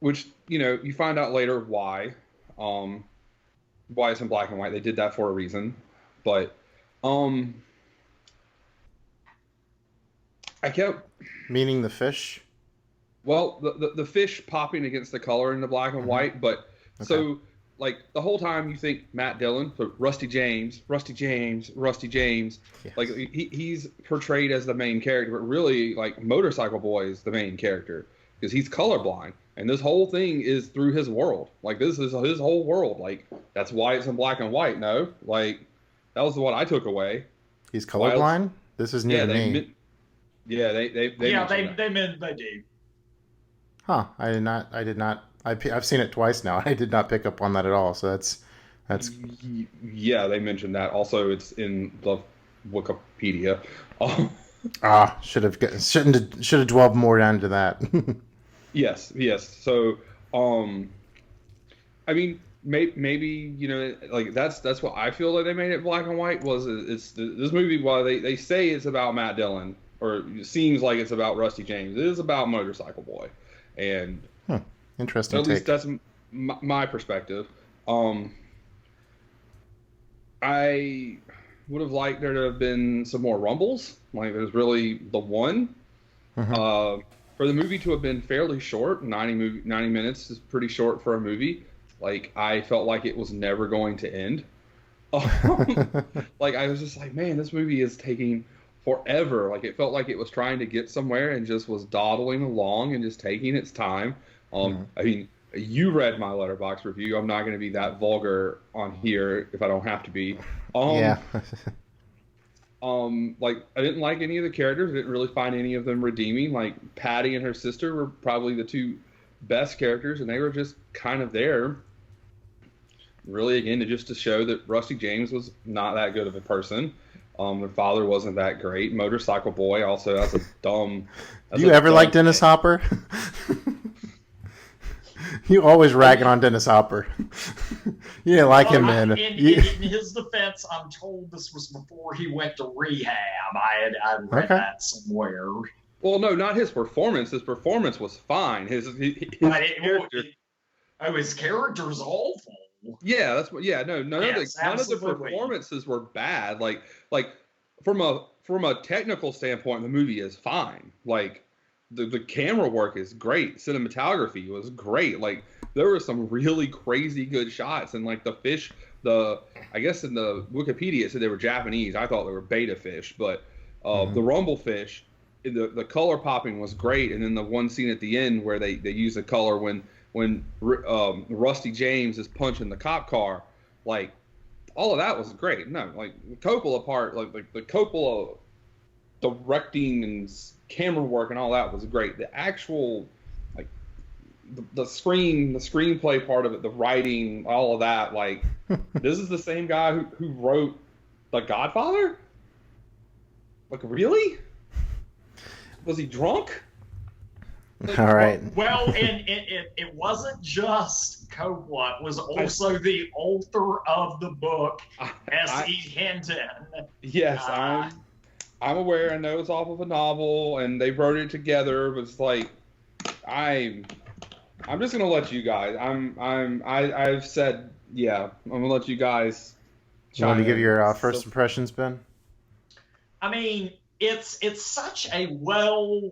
which, you find out later why it's in black and white. They did that for a reason. But I kept... Meaning the fish? Well, the fish popping against the color in the black and white, but okay. So like the whole time you think Matt Dillon, so Rusty James. Yes. Like he's portrayed as the main character, but really like Motorcycle Boy is the main character because he's colorblind, and this whole thing is through his world. Like this is his whole world. Like that's why it's in black and white. No, like that was what I took away. He's colorblind. This is new to me. They meant they do. Huh? I did not. I've seen it twice now. I did not pick up on that at all. So that's. Yeah, they mentioned that. Also, it's in the Wikipedia. Should have dwelled more down to that. Yes. So, I mean, maybe like that's what I feel like they made it black and white was it's this movie. While they say it's about Matt Dillon, or it seems like it's about Rusty James, it is about Motorcycle Boy, and interesting. At least that's my perspective. I would have liked there to have been some more rumbles. Like there's really the one. For the movie to have been fairly short, 90 minutes is pretty short for a movie. Like I felt like it was never going to end. Like I was just like, man, this movie is taking forever. Like it felt like it was trying to get somewhere and just was dawdling along and just taking its time. I mean, you read my Letterboxd review. I'm not going to be that vulgar on here if I don't have to be. Yeah. Like I didn't like any of the characters. I didn't really find any of them redeeming. Like Patty and her sister were probably the two best characters, and they were just kind of there. Really, again, just to show that Rusty James was not that good of a person. Their father wasn't that great. Motorcycle Boy also has a dumb. Do you ever like Dennis Hopper? You always ragging on Dennis Hopper. You didn't like him, man. In his defense, I'm told this was before he went to rehab. I read that somewhere. Well, no, not his performance. His performance was fine. His character's awful. Yeah, that's what. Yeah, no, none of the performances were bad. Like from a technical standpoint, the movie is fine. Like the camera work is great. Cinematography was great. Like there were some really crazy good shots, and like the fish. I guess in the Wikipedia it said they were Japanese. I thought they were beta fish, but the rumble fish, the color popping was great. And then the one scene at the end where they use the color when Rusty James is punching the cop car, like all of that was great. No, like the Coppola part, like the Coppola directing and camera work and all that was great. The actual like the screenplay part of it, the writing, all of that, like this is the same guy who wrote The Godfather? Like really? Was he drunk? Like, All right. Well, and it wasn't just Coppola. It was also the author of the book, S.E. Hinton. Yes, I'm aware. I know it's off of a novel, and they wrote it together. But it's like I'm just gonna let you guys. I've said yeah. I'm gonna let you guys. You want to give your first So- impressions, Ben? I mean, it's such a well-made,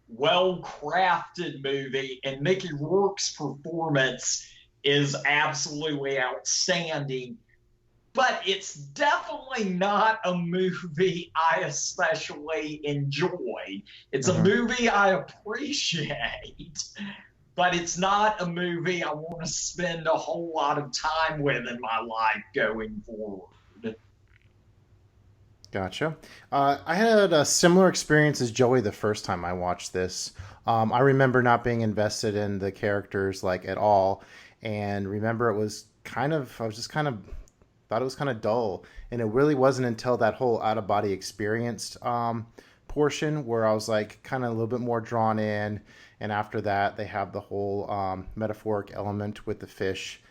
well-crafted movie, and Mickey Rourke's performance is absolutely outstanding. But it's definitely not a movie I especially enjoy. It's a movie I appreciate, but it's not a movie I want to spend a whole lot of time with in my life going forward. Gotcha. I had a similar experience as Joey the first time I watched this. I remember not being invested in the characters like at all, and remember I was kind of thought it was kind of dull, and it really wasn't until that whole out of body experience portion where I was like kind of a little bit more drawn in, and after that they have the whole metaphoric element with the fish,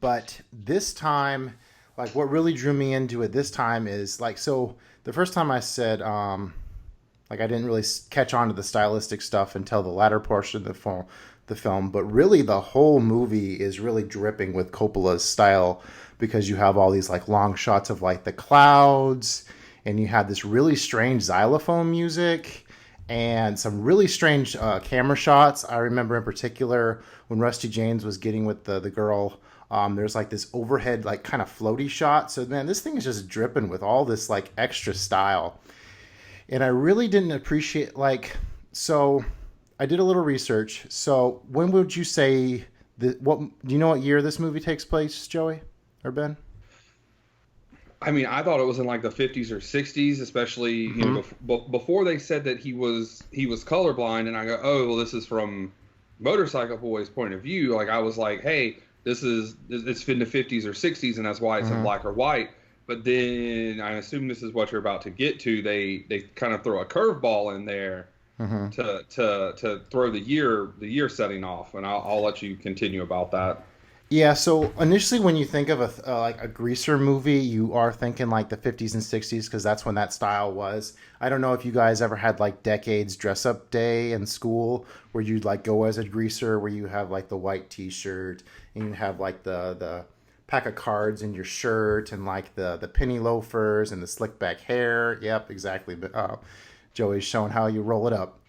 but this time. Like what really drew me into it this time is like, so the first time I said, like I didn't really catch on to the stylistic stuff until the latter portion of the film, but really the whole movie is really dripping with Coppola's style because you have all these like long shots of like the clouds, and you had this really strange xylophone music and some really strange camera shots. I remember in particular when Rusty James was getting with the girl. There's like this overhead, like kind of floaty shot. So man, this thing is just dripping with all this like extra style. And I really didn't appreciate so I did a little research. So when would you say do you know what year this movie takes place, Joey or Ben? I mean, I thought it was in like the 50s or 60s, especially you know before they said that he was colorblind, and I go, oh well, this is from Motorcycle Boy's point of view. Like I was like, hey. It's in the 50s or 60s, and that's why it's in black or white. But then I assume this is what you're about to get to. They kind of throw a curveball in there to throw the year setting off, and I'll let you continue about that. Yeah, so initially when you think of like a greaser movie, you are thinking like the 50s and 60s because that's when that style was. I don't know if you guys ever had like decades dress up day in school where you'd like go as a greaser, where you have like the white t-shirt and you have like the pack of cards in your shirt and like the penny loafers and the slick back hair. Yep, exactly. But Joey's showing how you roll it up.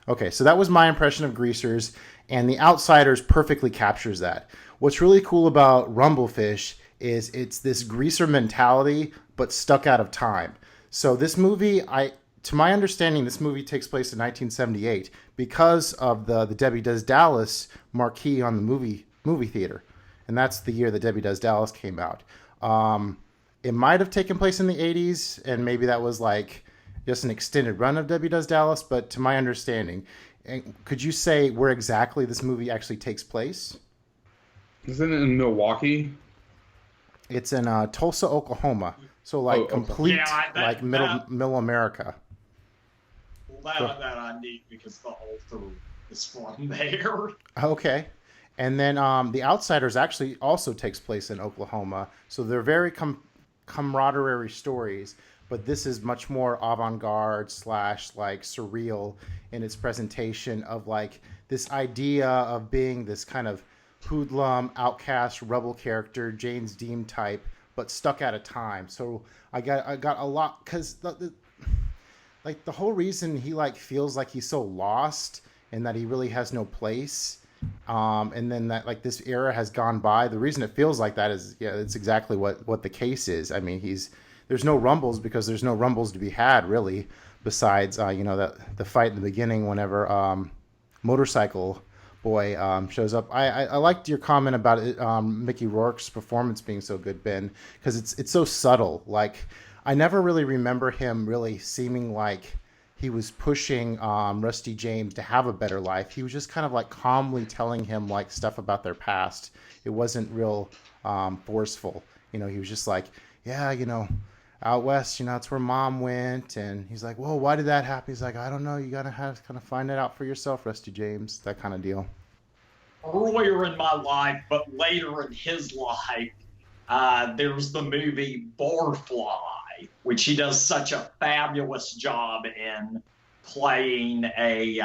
Okay, so that was my impression of greasers. And The Outsiders perfectly captures that. What's really cool about Rumblefish is it's this greaser mentality, but stuck out of time. So this movie, to my understanding, this movie takes place in 1978 because of the Debbie Does Dallas marquee on the movie theater. And that's the year that Debbie Does Dallas came out. It might have taken place in the 80s, and maybe that was like just an extended run of Debbie Does Dallas, but to my understanding... And could you say where exactly this movie actually takes place? Isn't it in Milwaukee? It's in Tulsa, Oklahoma. So like complete middle America. Well, that I need because the author is from there. Okay. And then The Outsiders actually also takes place in Oklahoma. So they're very camaraderie stories. But this is much more avant-garde / like surreal in its presentation of like this idea of being this kind of hoodlum, outcast, rebel character, James Dean type, but stuck out of time. So I got a lot because the whole reason he like feels like he's so lost and that he really has no place, and then that like this era has gone by. The reason it feels like that is it's exactly what the case is. I mean there's no rumbles because there's no rumbles to be had really, besides the fight in the beginning whenever Motorcycle boy shows up. I liked your comment about it, Mickey Rourke's performance being so good, Ben, because it's so subtle. Like, I never really remember him really seeming like he was pushing Rusty James to have a better life. He was just kind of like calmly telling him like stuff about their past. It wasn't real forceful. He was just like, yeah, out west, that's where Mom went. And he's like, whoa, why did that happen? He's like, I don't know. You got to kind of find it out for yourself, Rusty James. That kind of deal. Earlier in my life, but later in his life, there's the movie Barfly, which he does such a fabulous job in playing a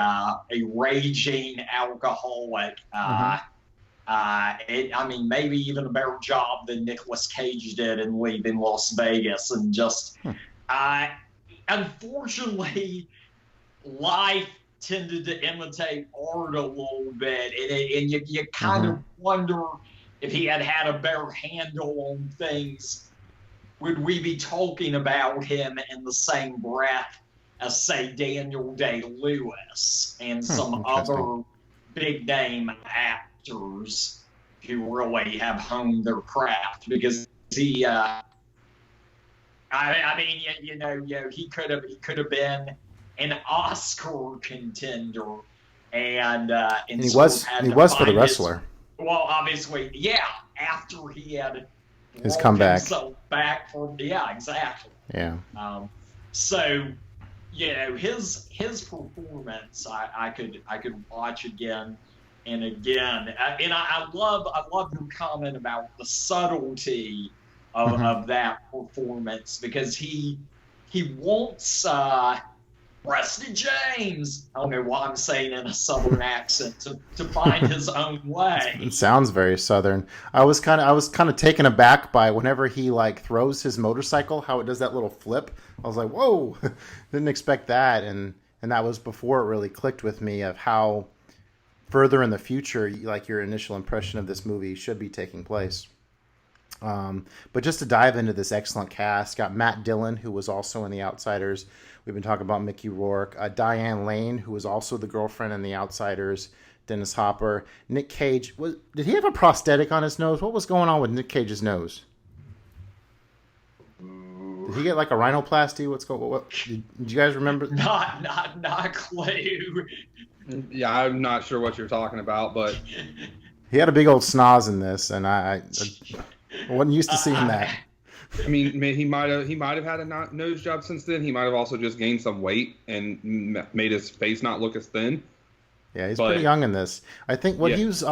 raging alcoholic. Maybe even a better job than Nicolas Cage did in Leaving Las Vegas. And just, unfortunately, life tended to imitate art a little bit. And you kind of wonder if he had a better handle on things, would we be talking about him in the same breath as, say, Daniel Day-Lewis and some other big-name actors who really have honed their craft? Because he, he could have been an Oscar contender, and he was for The Wrestler. Well, obviously, yeah. After he had his comeback, himself back from, exactly. Yeah. So, his performance, I could watch again and again, and I love your comment about the subtlety of that performance, because he wants Rusty James, I don't know why I'm saying in a Southern accent, to find his own way. It sounds very Southern. I was kind of taken aback by whenever he like throws his motorcycle, how it does that little flip. I was like, whoa, didn't expect that. And that was before it really clicked with me of how further in the future, like your initial impression of this movie should be taking place. But just to dive into this excellent cast, got Matt Dillon, who was also in The Outsiders. We've been talking about Mickey Rourke. Diane Lane, who was also the girlfriend in The Outsiders. Dennis Hopper. Nick Cage. Did he have a prosthetic on his nose? What was going on with Nick Cage's nose? Did he get like a rhinoplasty? What did you guys remember? Not a clue. Yeah, I'm not sure what you're talking about, but he had a big old snoz in this, and I wasn't used to seeing that. I mean, he might have had a nose job since then. He might have also just gained some weight and made his face not look as thin. Yeah, he's pretty young in this. I think he's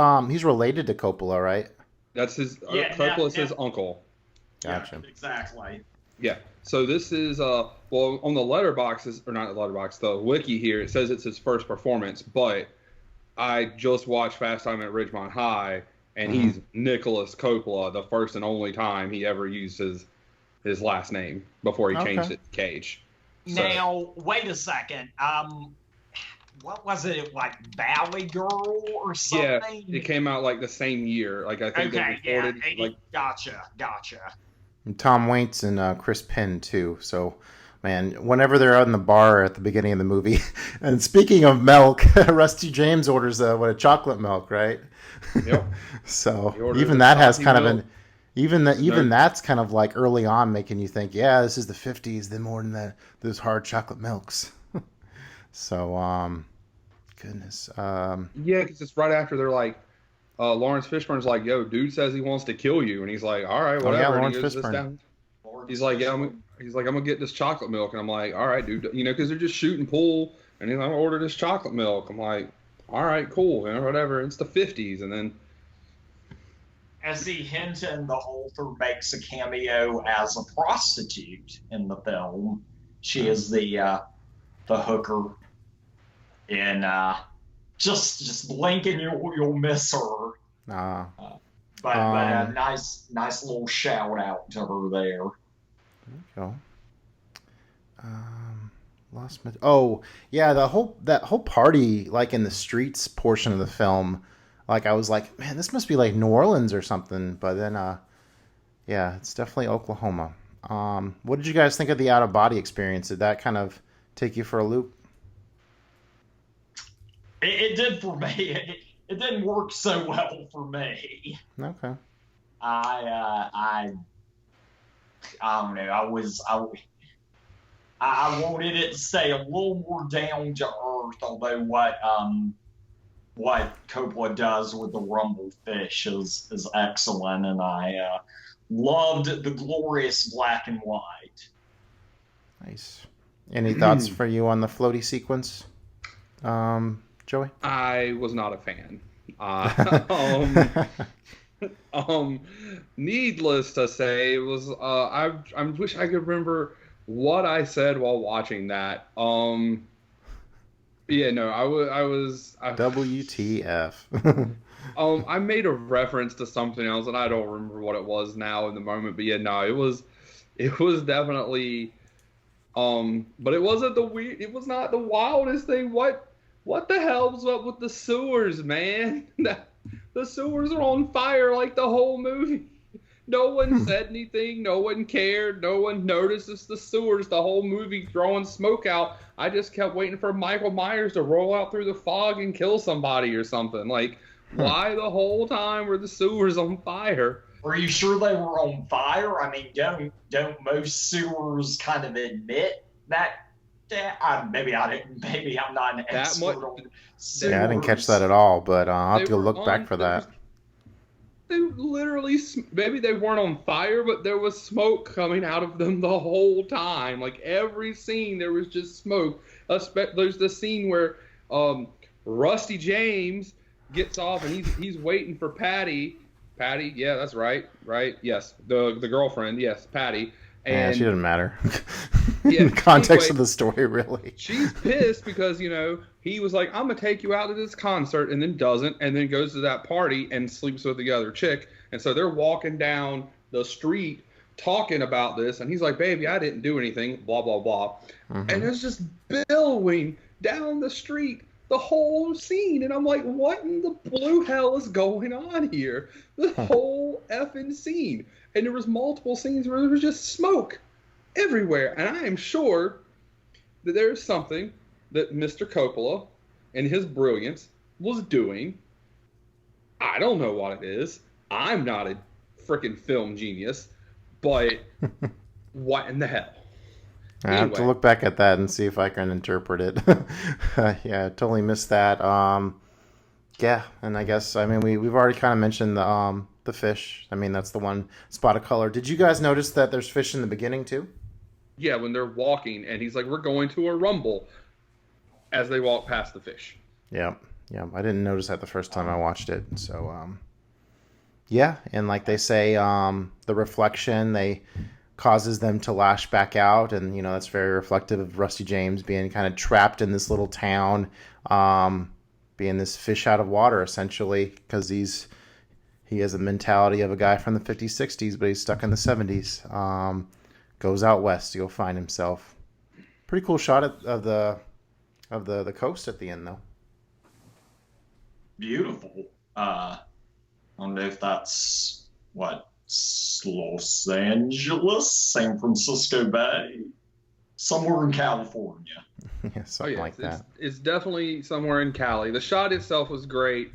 related to Coppola, right? That's his. Coppola's his uncle. Gotcha. Yeah, exactly. Yeah. So this is on the letterboxes, or not the letterbox, the wiki here, it says it's his first performance, but I just watched Fast Time at Ridgemont High, and he's Nicholas Coppola, the first and only time he ever used his last name before he changed it to Cage. So, now, wait a second. What was it, like Valley Girl or something? Yeah, it came out like the same year. Like I think they recorded. Gotcha. And Tom Waits and Chris Penn too. So, man, whenever they're out in the bar at the beginning of the movie, and speaking of milk, Rusty James orders a chocolate milk, right? Yep. So even that has kind of that's kind of like early on making you think, yeah, this is the 50s. Then more than those hard chocolate milks. So, goodness. Yeah, because it's right after they're like, Lawrence Fishburne's like, yo, dude says he wants to kill you, and he's like, all right, whatever. Oh, yeah, Lawrence Fishburne. He's like, yeah, I'm gonna get this chocolate milk, and I'm like, all right, dude, because they're just shooting pool, and he's like, I'm gonna order this chocolate milk. I'm like, all right, cool, whatever. It's the 50s, and then. As he Hinton, the author, makes a cameo as a prostitute in the film. She is the hooker, and just blink and you'll miss her. But a nice little shout out to her there. There you go. Oh yeah, that whole party, like in the streets portion of the film, like I was like, man, this must be like New Orleans or something. But then, yeah, it's definitely Oklahoma. What did you guys think of the out of body experience? Did that kind of take you for a loop? It did for me. it didn't work so well for me. Okay. I don't know. I wanted it to stay a little more down to earth. Although what Coppola does with the rumble fish is excellent, and I loved the glorious black and white. Nice. Any thoughts for you on the floaty sequence, Joey? I was not a fan. Needless to say, it was. I wish I could remember what I said while watching that. Yeah, no, I was. WTF. I made a reference to something else, and I don't remember what it was now in the moment. But yeah, no, it was definitely. But it wasn't it was not the wildest thing. What the hell's up with the sewers, man? The sewers are on fire like the whole movie. No one said anything. No one cared. No one notices the sewers. The whole movie throwing smoke out. I just kept waiting for Michael Myers to roll out through the fog and kill somebody or something. Like, why the whole time were the sewers on fire? Are you sure they were on fire? I mean, don't most sewers kind of admit that? Maybe I'm not an expert on sewers. Yeah, I didn't catch that at all, but I'll have to go look back for that. They literally, maybe they weren't on fire, but there was smoke coming out of them the whole time. Like every scene, there was just smoke. There's the scene where Rusty James gets off and he's waiting for Patty. Patty, yeah, that's right, yes, the girlfriend, yes, Patty. And yeah, she doesn't matter. Yeah, in the context of the story, really. She's pissed because, he was like, I'm going to take you out to this concert, and then doesn't, and then goes to that party and sleeps with the other chick. And so they're walking down the street talking about this, and he's like, baby, I didn't do anything, blah, blah, blah. Mm-hmm. And it's just billowing down the street, the whole scene. And I'm like, what in the blue hell is going on here? The whole effing scene. And there was multiple scenes where there was just smoke everywhere. And I am sure that there's something that Mr. Coppola and his brilliance was doing. I don't know what it is. I'm not a freaking film genius, but what in the hell? I have to look back at that and see if I can interpret it. Yeah, I totally missed that. Yeah, and I guess, we've already kind of mentioned the fish. That's the one spot of color. Did you guys notice that there's fish in the beginning too? Yeah, when they're walking, and he's like, we're going to a rumble as they walk past the fish. Yeah, I didn't notice that the first time I watched it. So, yeah, and like they say, the reflection, causes them to lash back out, and, that's very reflective of Rusty James being kind of trapped in this little town, being this fish out of water, essentially, because he has a mentality of a guy from the 50s, 60s, but he's stuck in the 70s. Goes out west to go find himself. Pretty cool shot of the coast at the end, though. Beautiful. I don't know if that's Los Angeles, San Francisco Bay, somewhere in California. Yeah, something like that. It's definitely somewhere in Cali. The shot itself was great.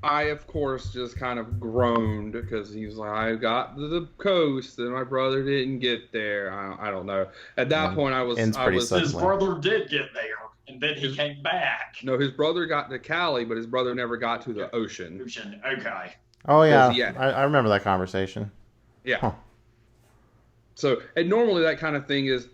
I, of course, just kind of groaned because he was like, I got to the coast and my brother didn't get there. I don't know. At that point, his brother did get there, and then he came back. No, his brother got to Cali, but his brother never got to the ocean. Okay. Oh, yeah. I remember that conversation. Yeah. Huh. So, and normally that kind of thing is,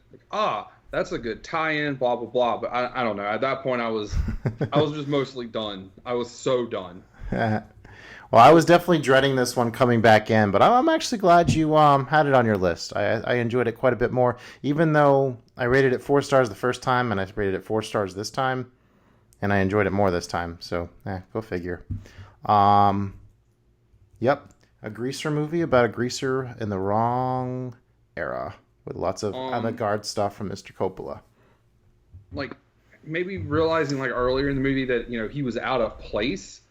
that's a good tie-in, blah, blah, blah. But I don't know. At that point, I was just mostly done. I was so done. Well, I was definitely dreading this one coming back in, but I'm actually glad you had it on your list. I enjoyed it quite a bit more, even though I rated it 4 stars the first time, and I rated it 4 stars this time, and I enjoyed it more this time. So, go figure. Yep, a greaser movie about a greaser in the wrong era with lots of avant-garde stuff from Mr. Coppola. Like, maybe realizing earlier in the movie that he was out of place.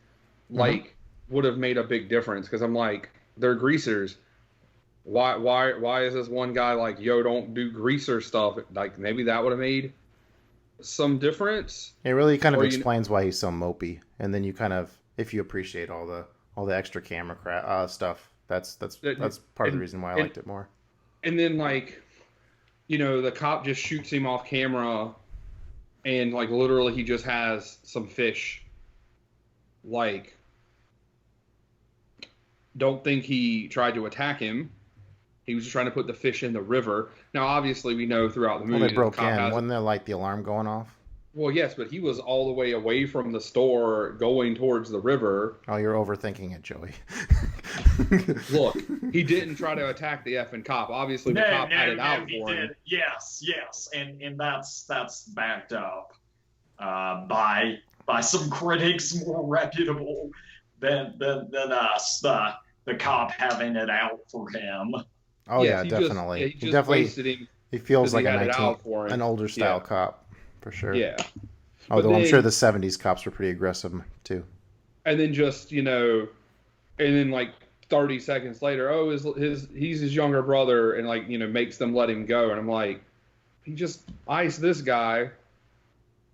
Would have made a big difference, because I'm like, they're greasers. Why is this one guy like, yo, don't do greaser stuff? Like, maybe that would have made some difference. It really kind of explains why he's so mopey, and then you kind of if you appreciate all the extra camera stuff. That's part of the reason why I liked it more. And then, like, you know, the cop just shoots him off camera, and, like, literally he just has some fish. Like, don't think he tried to attack him. He was just trying to put the fish in the river. Now, obviously, we know throughout the movie... Well, they broke in. Wasn't there, like, the alarm going off? Well, yes, but he was all the way away from the store going towards the river. Oh, you're overthinking it, Joey. Look, he didn't try to attack the effing cop. Obviously, the cop had it out for him. Yes, and that's backed up by some critics more reputable than us. The cop having it out for him. Oh yes, yeah, definitely. He definitely he feels like an older style cop for sure. Yeah. Although I'm sure the 70s cops were pretty aggressive too. And then just, you know, and then like 30 seconds later, oh, he's his younger brother, and, like, you know, makes them let him go. And I'm like, he just iced this guy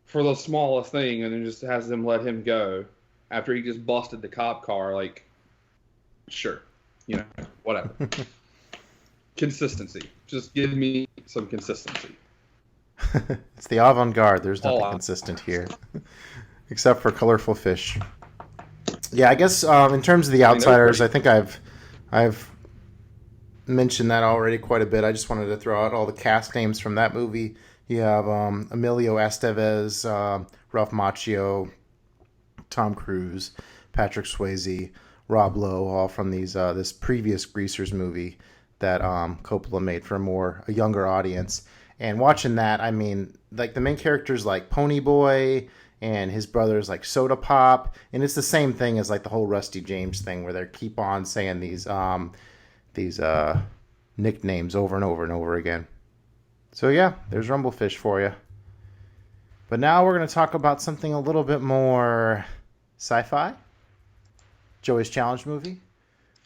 for the smallest thing, and then just has them let him go after he just busted the cop car. Like, sure, you know, whatever. Consistency. Just give me some consistency. It's the avant-garde. There's nothing consistent here, except for colorful fish. Yeah, I guess in terms of the Outsiders, I think I've mentioned that already quite a bit. I just wanted to throw out all the cast names from that movie. You have Emilio Estevez, Ralph Macchio, Tom Cruise, Patrick Swayze, Rob Lowe, all from this previous Greasers movie that Coppola made for a younger audience. And watching that, I mean, like, the main character's like Pony Boy, and his brother's like Soda Pop, and it's the same thing as like the whole Rusty James thing, where they keep on saying these nicknames over and over and over again. So yeah, there's Rumblefish for you. But now we're going to talk about something a little bit more sci-fi. Joey's challenge movie.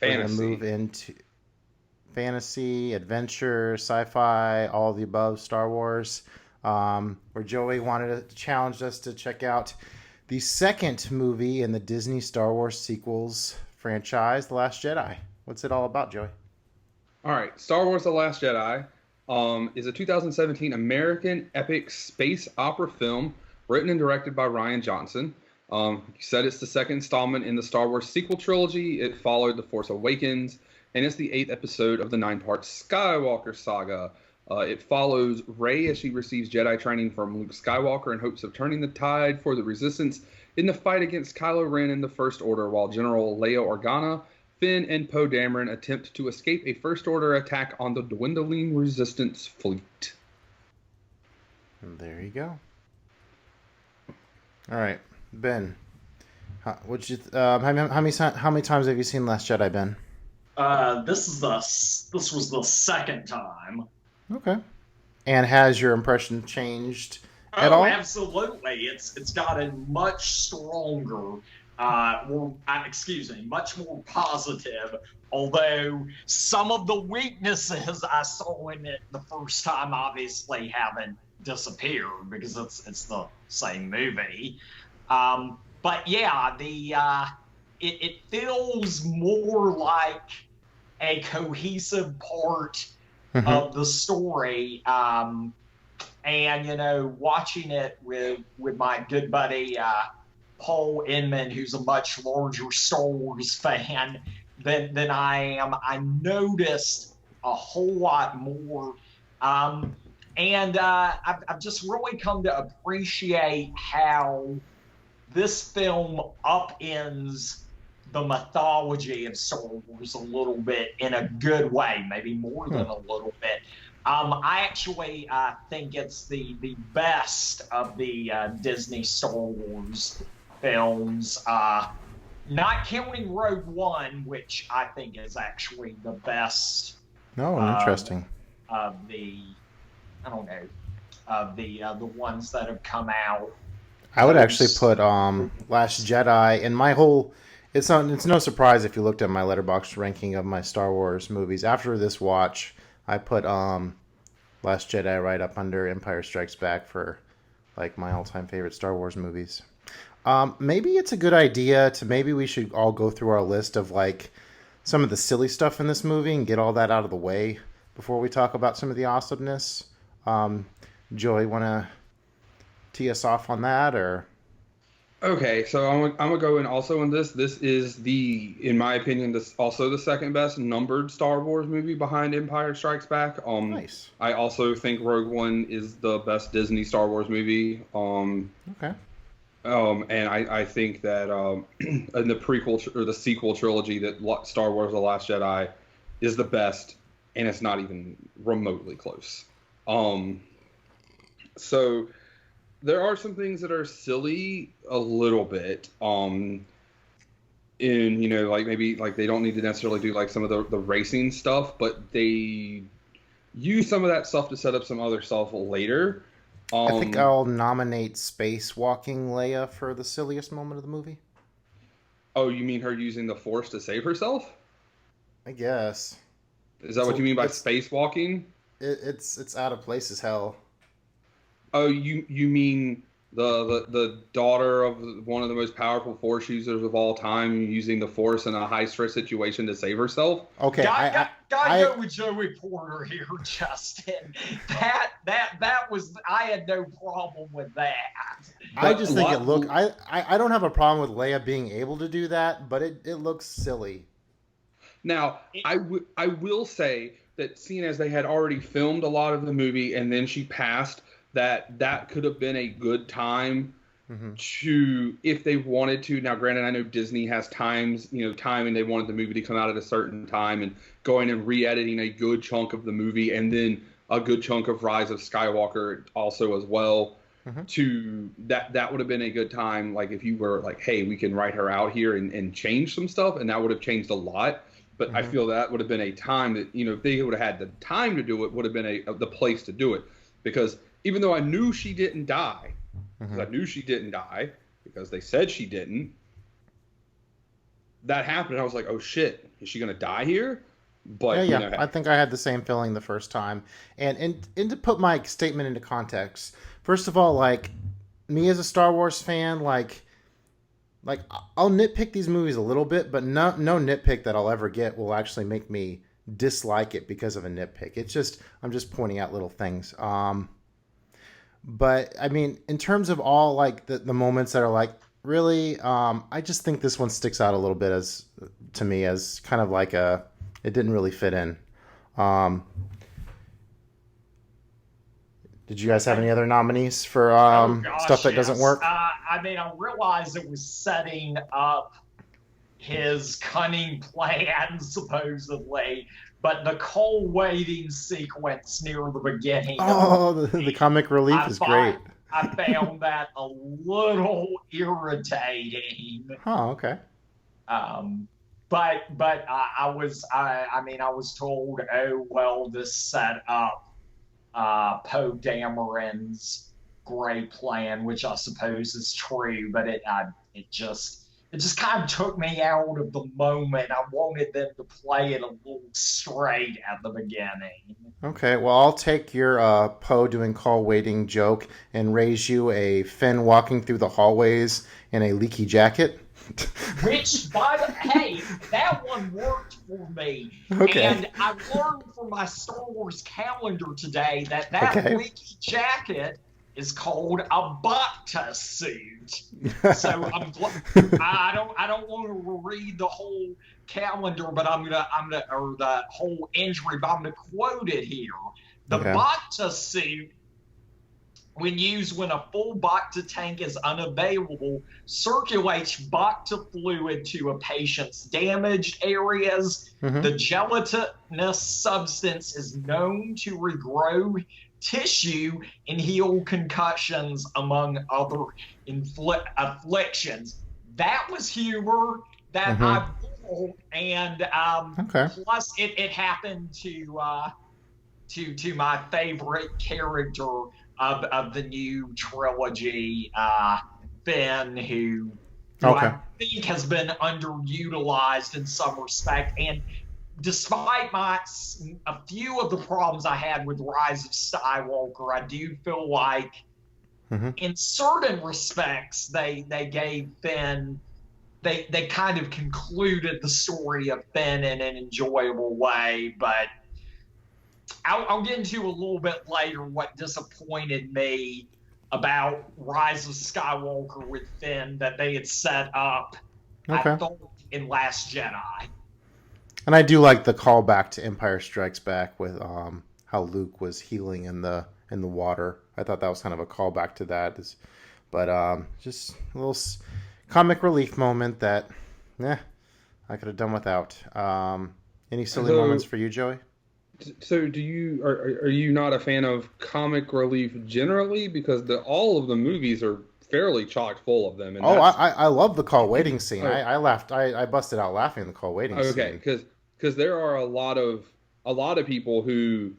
Fantasy. We're going to move into fantasy, adventure, sci-fi, all the above, Star Wars, where Joey wanted to challenge us to check out the second movie in the Disney Star Wars sequels franchise, The Last Jedi. What's it all about, Joey? All right, Star Wars The Last Jedi is a 2017 American epic space opera film written and directed by Rian Johnson. You said it's the second installment in the Star Wars sequel trilogy. It followed The Force Awakens, and it's the 8th episode of the 9-part Skywalker saga. It follows Rey as she receives Jedi training from Luke Skywalker in hopes of turning the tide for the Resistance in the fight against Kylo Ren and the First Order, while General Leia Organa, Finn, and Poe Dameron attempt to escape a First Order attack on the dwindling Resistance fleet. And there you go. All right, Ben. How many times have you seen Last Jedi, Ben? This was the second time. Okay. And has your impression changed at all? Oh, absolutely. It's gotten much stronger. Much more positive. Although some of the weaknesses I saw in it the first time obviously haven't disappeared because it's the same movie. But yeah, it feels more like a cohesive part of the story. And, you know, watching it with my good buddy Paul Inman, who's a much larger Star Wars fan than I am, I noticed a whole lot more. And I've just really come to appreciate how this film upends the mythology of Star Wars a little bit in a good way, maybe more than a little bit. I actually think it's the best of the Disney Star Wars films, not counting Rogue One, which I think is actually the best. Interesting. Of the ones that have come out. I would actually put Last Jedi in my whole. It's no surprise if you looked at my Letterboxd ranking of my Star Wars movies. After this watch, I put Last Jedi right up under Empire Strikes Back for like my all-time favorite Star Wars movies. Maybe it's a good idea to maybe we should all go through our list of like some of the silly stuff in this movie and get all that out of the way before we talk about some of the awesomeness. Joey, want to tee us off on that, or? Okay, so I'm gonna go in also on this. This is in my opinion, this also the second best numbered Star Wars movie behind Empire Strikes Back. Nice. I also think Rogue One is the best Disney Star Wars movie. Okay. And I think that in the prequel or the sequel trilogy, that Star Wars: The Last Jedi is the best, and it's not even remotely close. So there are some things that are silly a little bit. Like maybe like they don't need to necessarily do like some of the racing stuff, but they use some of that stuff to set up some other stuff later. I think I'll nominate spacewalking Leia for the silliest moment of the movie. Oh, you mean her using the Force to save herself? I guess. Is that what you mean by spacewalking? It's out of place as hell. Oh, you mean the daughter of one of the most powerful Force users of all time using the Force in a high stress situation to save herself? Okay, Gotta go with Joey Porter here, Justin. That was, I had no problem with that. I just think it looked. I don't have a problem with Leia being able to do that, but it looks silly. Now, I will say that seeing as they had already filmed a lot of the movie and then she passed, that could have been a good time to, if they wanted to. Now, granted, I know Disney has time, and they wanted the movie to come out at a certain time, and going and re-editing a good chunk of the movie and then a good chunk of Rise of Skywalker also as well. To that would have been a good time. Like if you were like, hey, we can write her out here and change some stuff, and that would have changed a lot. But I feel that would have been a time that, if they would have had the time to do it, would have been the place to do it. Because even though I knew she didn't die, because they said she didn't, that happened. I was like, oh shit, is she going to die here? But yeah. I think I had the same feeling the first time. And to put my statement into context, first of all, like me as a Star Wars fan, like I'll nitpick these movies a little bit, but no nitpick that I'll ever get will actually make me dislike it because of a nitpick. It's just, I'm just pointing out little things. But I mean, in terms of all like the moments that are like really, I just think this one sticks out a little bit to me as kind of like it didn't really fit in. Did you guys have any other nominees for stuff that doesn't work? I mean, I realized it was setting up his cunning plan, supposedly, but the cold waiting sequence near the beginning. Oh, the comic relief is great. I found that a little irritating. Oh, okay. But I was told, oh well, this set up Poe Dameron's great plan, which I suppose is true, but it just kind of took me out of the moment. I wanted them to play it a little straight at the beginning. Okay, well, I'll take your Poe doing call waiting joke and raise you a Finn walking through the hallways in a leaky jacket. Which, hey, that one worked for me. Okay. And I learned from my Star Wars calendar today that leaky jacket is called a Bacta suit. So I don't want to read the whole calendar, but or the whole entry, but I'm gonna quote it here. The Bacta suit, when used when a full Bacta tank is unavailable, circulates Bacta fluid to a patient's damaged areas. The gelatinous substance is known to regrow tissue and heal concussions, among other afflictions. That was humor that I pulled, and plus it happened to my favorite character of the new trilogy, Ben, who I think has been underutilized in some respect. And despite a few of the problems I had with Rise of Skywalker, I do feel like In certain respects, they gave Finn. They kind of concluded the story of Finn in an enjoyable way, but I'll get into a little bit later what disappointed me about Rise of Skywalker with Finn that they had set up, Okay. I thought, in Last Jedi. And I do like the callback to Empire Strikes Back with how Luke was healing in the water. I thought that was kind of a callback to that. But just a little comic relief moment that, I could have done without. Any silly moments for you, Joey? So are you not a fan of comic relief generally? Because all of the movies are fairly chock full of them. And I love the call waiting scene. I laughed. I busted out laughing in the call waiting scene. Okay, because there are a lot of people whose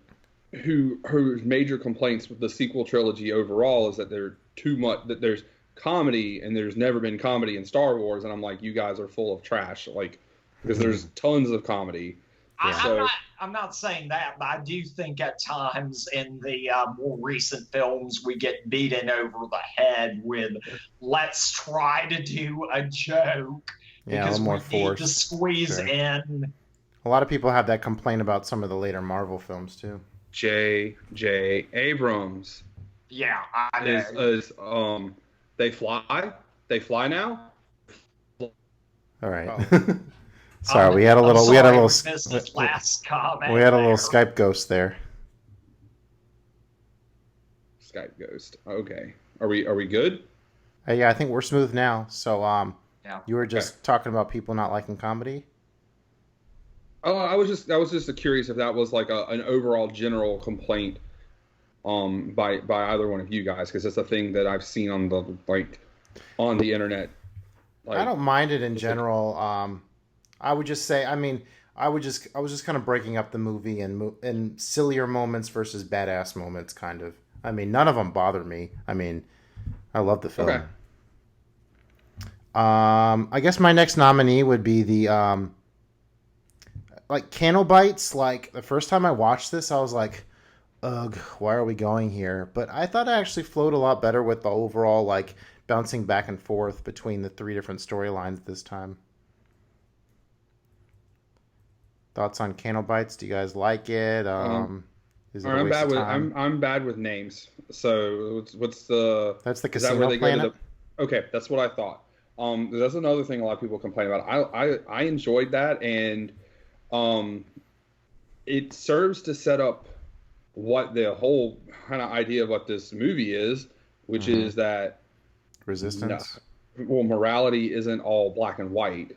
major complaints with the sequel trilogy overall is that that there's comedy and there's never been comedy in Star Wars, and I'm like, you guys are full of trash, like, because there's tons of comedy. I'm not saying that, but I do think at times in the more recent films we get beaten over the head with let's try to do a joke because more we need to squeeze in. A lot of people have that complaint about some of the later Marvel films too. J.J. Abrams. Yeah, I know. They fly now. All right. Sorry, we had a little last comment. We had a little Skype ghost there. Skype ghost. Okay. Are we good? Yeah, I think we're smooth now. So you were just talking about people not liking comedy? Oh, I was just curious if that was like an overall general complaint by either one of you guys, because it's a thing that I've seen on the internet. I don't mind it in general. I would just say, I was just kind of breaking up the movie in sillier moments versus badass moments, kind of. None of them bother me. I love the film. Okay. I guess my next nominee would be the Candle Bites. Like, the first time I watched this, I was like, ugh, why are we going here? But I thought it actually flowed a lot better with the overall, bouncing back and forth between the three different storylines this time. Thoughts on Candle Bites? Do you guys like it? Is it a waste of time? I'm bad with names. So what's the? That's the casino planet. Okay, that's what I thought. That's another thing a lot of people complain about. I enjoyed that, and it serves to set up what the whole kind of idea of what this movie is, which is that resistance. Morality isn't all black and white,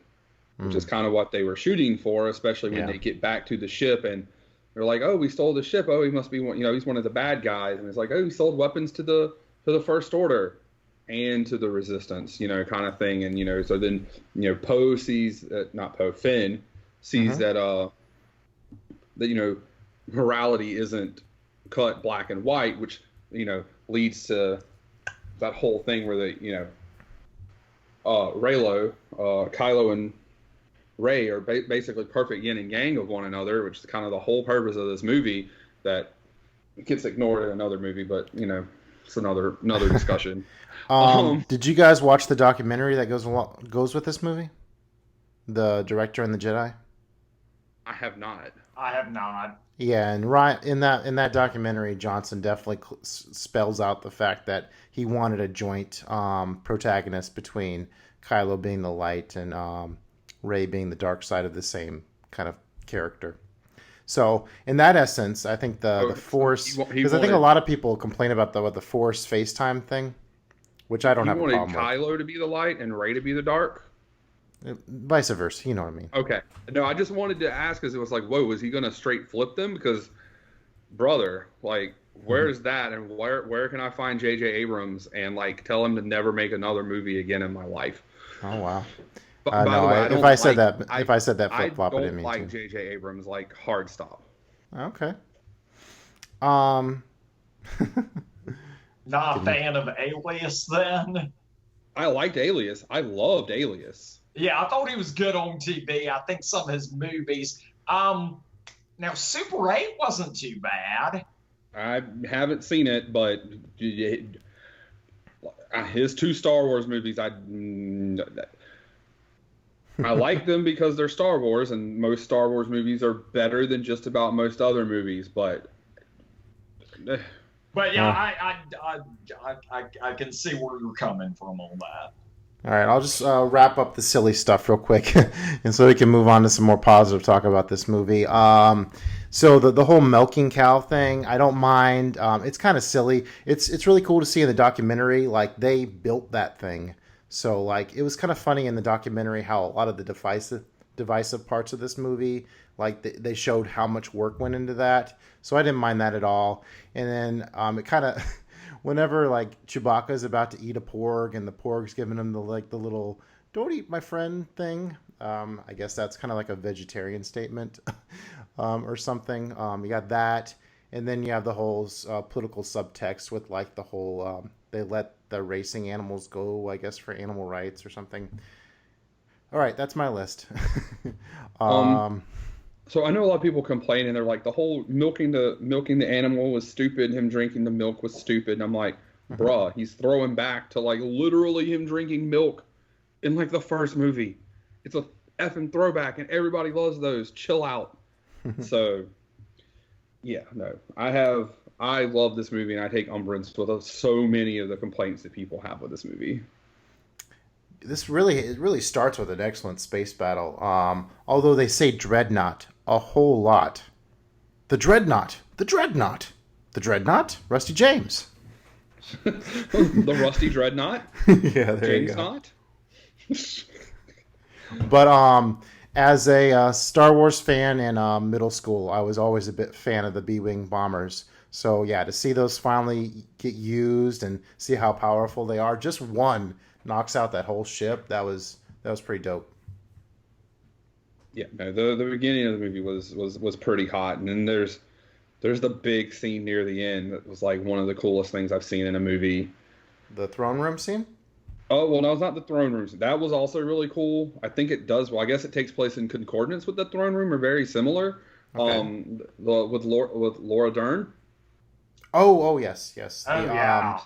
which is kind of what they were shooting for, especially when they get back to the ship and they're like, "Oh, we stole the ship. Oh, he must be he's one of the bad guys." And it's like, "Oh, he sold weapons to the First Order and to the Resistance," kind of thing. And so then Poe sees Finn sees that morality isn't cut black and white, which leads to that whole thing where Kylo and Rey are basically perfect yin and yang of one another, which is kind of the whole purpose of this movie that gets ignored in another movie, but it's another discussion. Did you guys watch the documentary that goes with this movie? The Director and the Jedi? I have not. Yeah, and in that documentary, Johnson definitely spells out the fact that he wanted a joint protagonist between Kylo being the light and Rey being the dark side of the same kind of character. So in that essence, I think the Force, because I think a lot of people complain about the Force FaceTime thing, which I don't have a problem with. You wanted Kylo to be the light and Rey to be the dark? Vice versa, you know what I mean. Okay. No, I just wanted to ask, because it was like, whoa, was he going to straight flip them? Because, brother, where's that? And where can I find J.J. Abrams and, tell him to never make another movie again in my life? Oh, wow. But by the way, if I said that flip flop, I didn't mean to. I don't like J.J. Abrams, hard stop. Okay. Not a fan of Alias, then? I liked Alias. I loved Alias. Yeah, I thought he was good on TV. I think some of his movies. Now, Super 8 wasn't too bad. I haven't seen it, but his two Star Wars movies, I like them because they're Star Wars, and most Star Wars movies are better than just about most other movies. But yeah, I can see where you're coming from on that. All right, I'll just wrap up the silly stuff real quick, and so we can move on to some more positive talk about this movie. So the whole milking cow thing, I don't mind. It's kind of silly. It's really cool to see in the documentary, like they built that thing. So like it was kind of funny in the documentary how a lot of the divisive parts of this movie, like they showed how much work went into that. So I didn't mind that at all. And then it kind of whenever like Chewbacca's about to eat a porg and the porg's giving him the little "don't eat my friend" thing. I guess that's kind of like a vegetarian statement or something. You got that, and then you have the whole political subtext with like the whole they let the racing animals go, I guess, for animal rights or something. All right, that's my list. So I know a lot of people complain, and they're like, the whole milking the animal was stupid, him drinking the milk was stupid. And I'm like, bruh, he's throwing back to like literally him drinking milk in like the first movie. It's a effing throwback, and everybody loves those. Chill out. So, yeah, no, I love this movie, and I take umbrance with so many of the complaints that people have with this movie. It really starts with an excellent space battle. Although they say dreadnought a whole lot. The dreadnought, Rusty James. The Rusty Dreadnought. Yeah, there James you go. Knott. But as a Star Wars fan in middle school, I was always a bit fan of the B-wing bombers. So yeah, to see those finally get used and see how powerful they are, just one knocks out that whole ship. That was pretty dope. Yeah, no, the beginning of the movie was pretty hot, and then there's the big scene near the end that was like one of the coolest things I've seen in a movie. The throne room scene? Oh, well, no, it's not the throne room. That was also really cool. I think it does. Well, I guess it takes place in concordance with the throne room, or very similar. Okay. With Laura Dern. Oh, yes. Oh, yeah.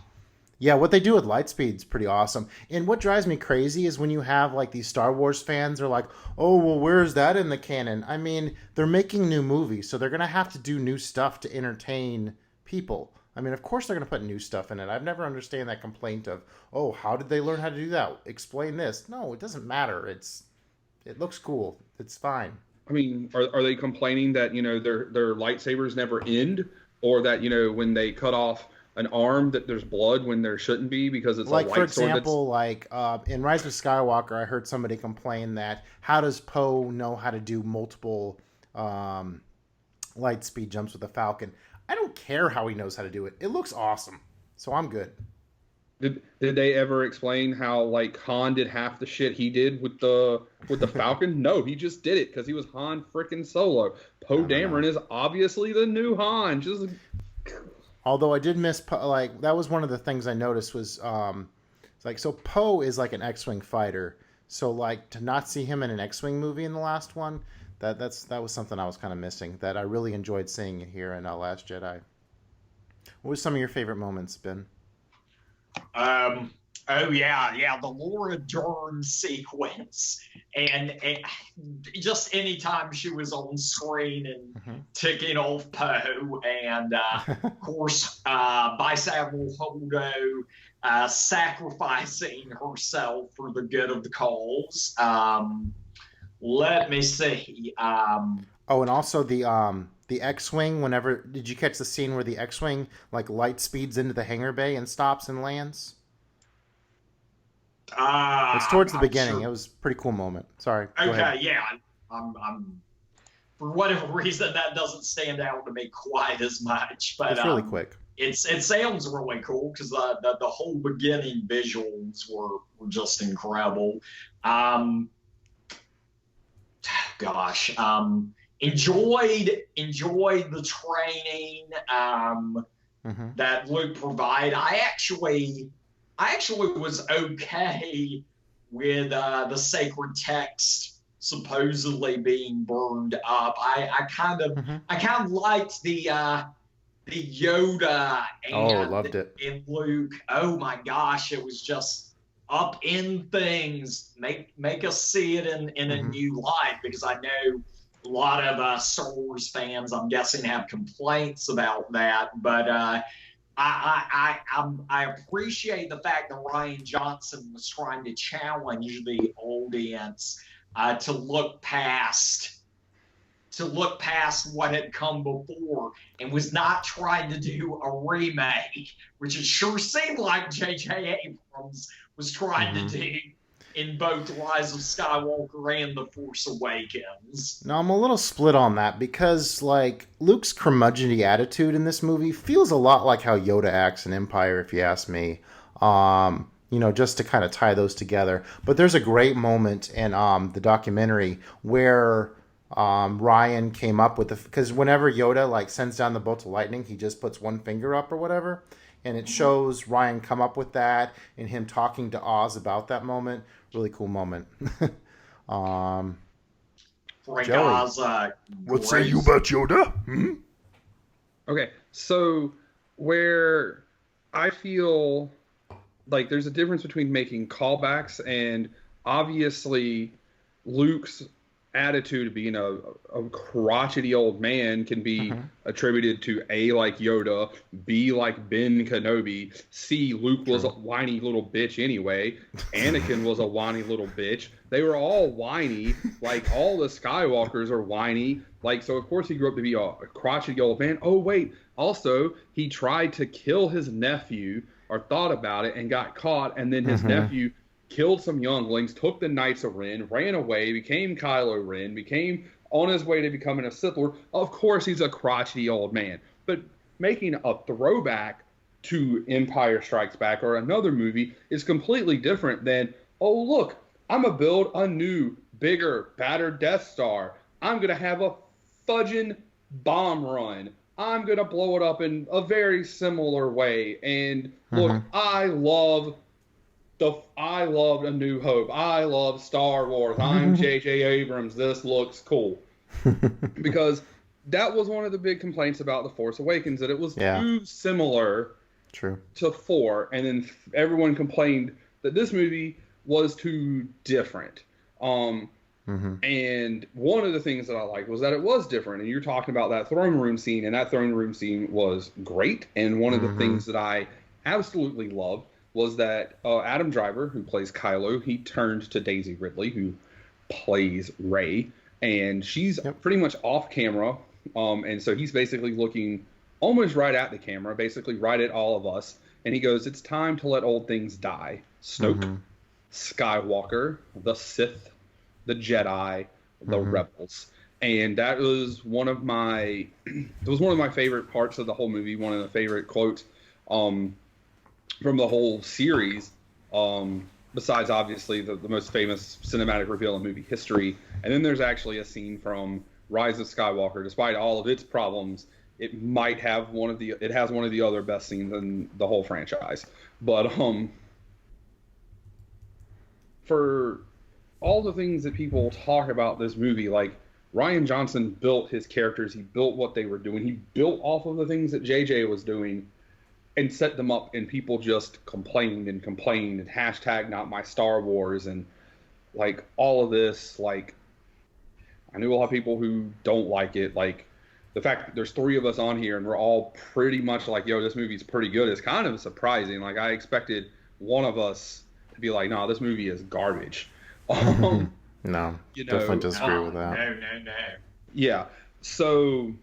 Yeah, what they do with Lightspeed's pretty awesome. And what drives me crazy is when you have like these Star Wars fans are like, "Oh, well, where's that in the canon?" I mean, they're making new movies, so they're going to have to do new stuff to entertain people. I mean, of course they're going to put new stuff in it. I've never understand that complaint of, "Oh, how did they learn how to do that? Explain this." No, it doesn't matter. It looks cool. It's fine. I mean, are they complaining that their lightsabers never end, or that when they cut off an arm that there's blood when there shouldn't be because it's like, a light for example, sword in Rise of Skywalker, I heard somebody complain that how does Poe know how to do multiple light speed jumps with the Falcon? I don't care how he knows how to do it. It looks awesome, so I'm good. Did they ever explain how like Han did half the shit he did with the Falcon? No, he just did it because he was Han frickin' Solo. Poe Dameron is obviously the new Han. Just although I did miss like that was one of the things I noticed was so Poe is like an X-wing fighter, so like to not see him in an X-wing movie in the last one, that was something I was kind of missing. That I really enjoyed seeing it here in Last Jedi. What was some of your favorite moments, Ben? Oh yeah, the Laura Dern sequence, and just anytime she was on screen and ticking off Poe, and of course Vice Admiral Holdo sacrificing herself for the good of the cause. Let me see. Oh, and also the X-wing. Whenever did you catch the scene where the X-wing like light speeds into the hangar bay and stops and lands? It's towards the beginning. Sure. It was a pretty cool moment. Sorry. Okay, yeah. I'm for whatever reason that doesn't stand out to me quite as much, but it's really quick. It sounds really cool because the whole beginning visuals were just incredible. Enjoyed the training that Luke provided. I actually was okay with the sacred text supposedly being burned up. I kind of liked the the Yoda loved it. and Luke. Oh my gosh, it was just up in things. Make us see it in a new light, because I know a lot of Star Wars fans, I'm guessing, have complaints about that. But I appreciate the fact that Rian Johnson was trying to challenge the audience to look past what had come before, and was not trying to do a remake, which it sure seemed like J.J. Abrams was trying to do in both Rise of Skywalker and The Force Awakens. Now, I'm a little split on that, because, like, Luke's curmudgeon-y attitude in this movie feels a lot like how Yoda acts in Empire, if you ask me. Just to kind of tie those together. But there's a great moment in the documentary where Ryan came up with because whenever Yoda like sends down the bolt of lightning, he just puts one finger up or whatever, and it shows Ryan come up with that and him talking to Oz about that moment. Really cool moment. Frank Joey, Oz, what say you about Yoda? Okay, so where I feel like there's a difference between making callbacks, and obviously Luke's attitude of being a crotchety old man can be attributed to A, like Yoda, B, like Ben Kenobi, C, Luke was a whiny little bitch anyway, Anakin was a whiny little bitch. They were all whiny, like all the Skywalkers are whiny, like, so of course he grew up to be a crotchety old man. Oh wait, also he tried to kill his nephew, or thought about it, and got caught, and then his nephew killed some younglings, took the Knights of Ren, ran away, became Kylo Ren, became on his way to becoming a Sith Lord. Of course he's a crotchety old man. But making a throwback to Empire Strikes Back or another movie is completely different than, oh look, I'm going to build a new, bigger, badder Death Star. I'm going to have a fudging bomb run. I'm going to blow it up in a very similar way. And look, I loved A New Hope. I love Star Wars. I'm J.J. Abrams. This looks cool. Because that was one of the big complaints about The Force Awakens, that it was too similar to 4. And then everyone complained that this movie was too different. And one of the things that I liked was that it was different. And you're talking about that throne room scene, and that throne room scene was great. And one of the things that I absolutely loved was that Adam Driver, who plays Kylo, he turned to Daisy Ridley, who plays Rey, and she's pretty much off camera, and so he's basically looking almost right at the camera, basically right at all of us, and he goes, "It's time to let old things die. Snoke, Skywalker, the Sith, the Jedi, the Rebels." And that was one of my favorite parts of the whole movie, one of the favorite quotes from the whole series, besides obviously the most famous cinematic reveal in movie history. And then there's actually a scene from Rise of Skywalker. Despite all of its problems, it has one of the other best scenes in the whole franchise. But for all the things that people talk about this movie, like Rian Johnson built his characters, he built what they were doing, he built off of the things that JJ was doing, and set them up, and people just complained and hashtag not my Star Wars, and like all of this. Like, I knew a lot of people who don't like it. Like, the fact that there's 3 of us on here and we're all pretty much like, yo, this movie's pretty good, is kind of surprising. Like, I expected one of us to be like, no, this movie is garbage. No, definitely disagree with that. No. Yeah, so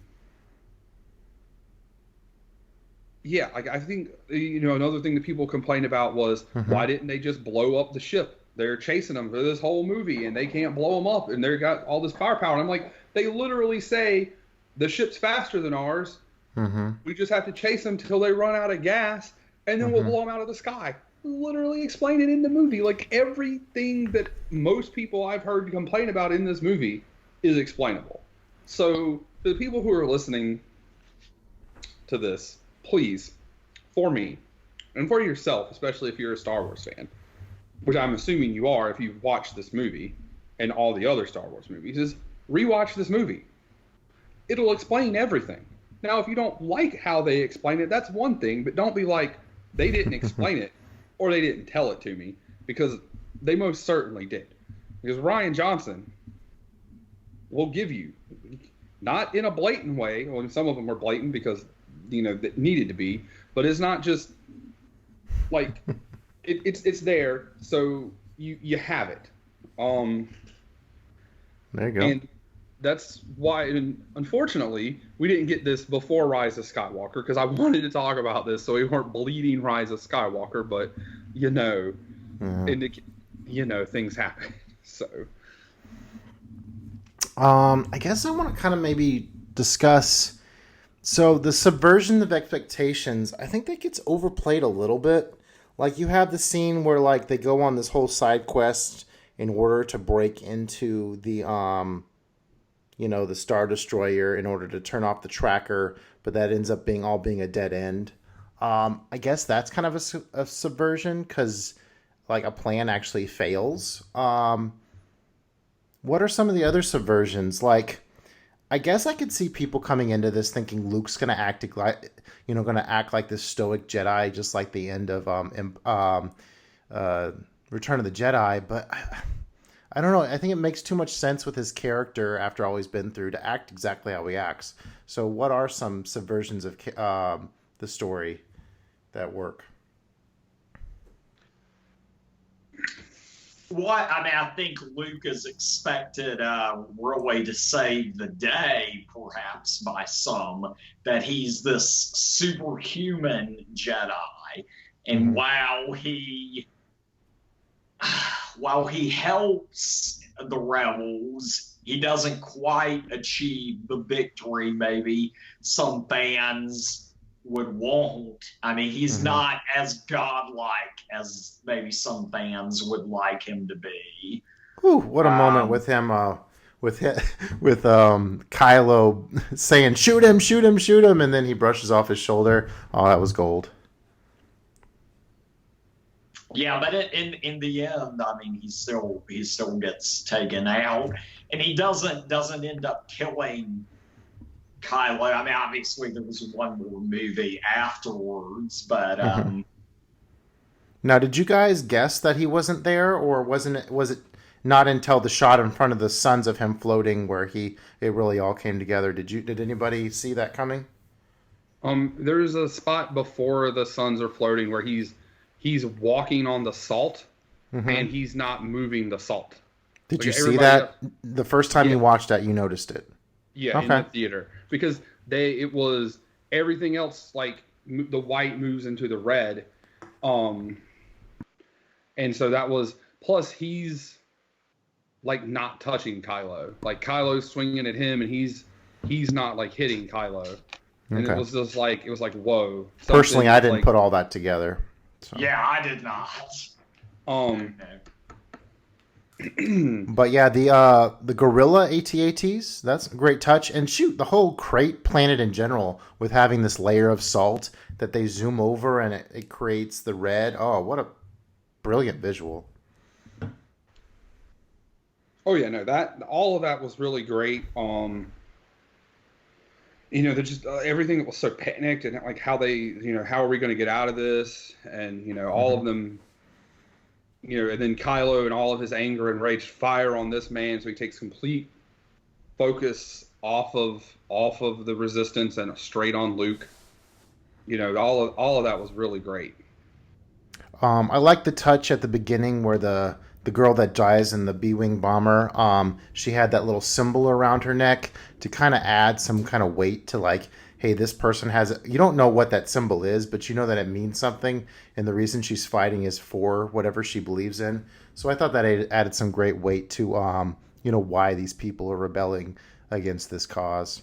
yeah, I think, another thing that people complained about was, why didn't they just blow up the ship? They're chasing them for this whole movie, and they can't blow them up, and they've got all this firepower. And I'm like, they literally say, the ship's faster than ours. We just have to chase them till they run out of gas, and then we'll blow them out of the sky. Literally explain it in the movie. Like, everything that most people I've heard complain about in this movie is explainable. So, the people who are listening to this, please, for me, and for yourself, especially if you're a Star Wars fan, which I'm assuming you are if you've watched this movie and all the other Star Wars movies, is rewatch this movie. It'll explain everything. Now, if you don't like how they explain it, that's one thing, but don't be like, they didn't explain it or they didn't tell it to me, because they most certainly did. Because Ryan Johnson will give you, not in a blatant way, well, some of them were blatant because, that needed to be, but it's not just like, it's there, so you have it. There you go. And that's why, and unfortunately, we didn't get this before Rise of Skywalker, because I wanted to talk about this so we weren't bleeding Rise of Skywalker, but things happen. So, I guess I want to kind of maybe discuss. So the subversion of expectations, I think that gets overplayed a little bit. Like, you have the scene where, like, they go on this whole side quest in order to break into the the Star Destroyer in order to turn off the tracker, but that ends up being a dead end. I guess that's kind of a subversion, because like a plan actually fails. What are some of the other subversions? Like, I guess I could see people coming into this thinking Luke's gonna act like this stoic Jedi, just like the end of Return of the Jedi, but I don't know. I think it makes too much sense with his character after all he's been through to act exactly how he acts. So what are some subversions of the story that work? Well, I think Luke is expected really to save the day, perhaps by some, that he's this superhuman Jedi. And while he helps the rebels, he doesn't quite achieve the victory maybe some fans would want. I mean, he's not as godlike as maybe some fans would like him to be. Ooh, what a moment with him, with Kylo saying, "Shoot him, shoot him, shoot him," and then he brushes off his shoulder. Oh, that was gold. Yeah, but in the end, I mean, he still gets taken out, and he doesn't end up killing Kylo. I mean, obviously there was one more movie afterwards, but Now, did you guys guess that he wasn't there, or was it not until the shot in front of the sons of him floating where it really all came together? Did anybody see that coming? There's a spot before the sons are floating where he's walking on the salt, and he's not moving the salt. Did you see that the first time you watched that? You noticed it? Yeah, okay. In the theater, because it was everything else, like the white moves into the red, and so that was, plus he's like not touching Kylo, like Kylo's swinging at him, and he's not like hitting Kylo, and it was just like, whoa. Personally, I didn't put all that together. So. Yeah, I did not. But yeah, the gorilla AT-ATs, that's a great touch. And shoot, the whole Crate planet in general, with having this layer of salt that they zoom over and it creates the red. Oh, what a brilliant visual. Oh yeah, no, all of that was really great. They're just everything that was so panicked, and like how they, how are we going to get out of this? And, all of them, and then Kylo and all of his anger and rage fire on this man. So he takes complete focus off of the resistance and straight on Luke. All of that was really great. I like the touch at the beginning where the girl that dies in the B-Wing bomber, she had that little symbol around her neck to kind of add some kind of weight to, like, hey, this person has you don't know what that symbol is, but you know that it means something, and the reason she's fighting is for whatever she believes in. So I thought that added some great weight to why these people are rebelling against this cause.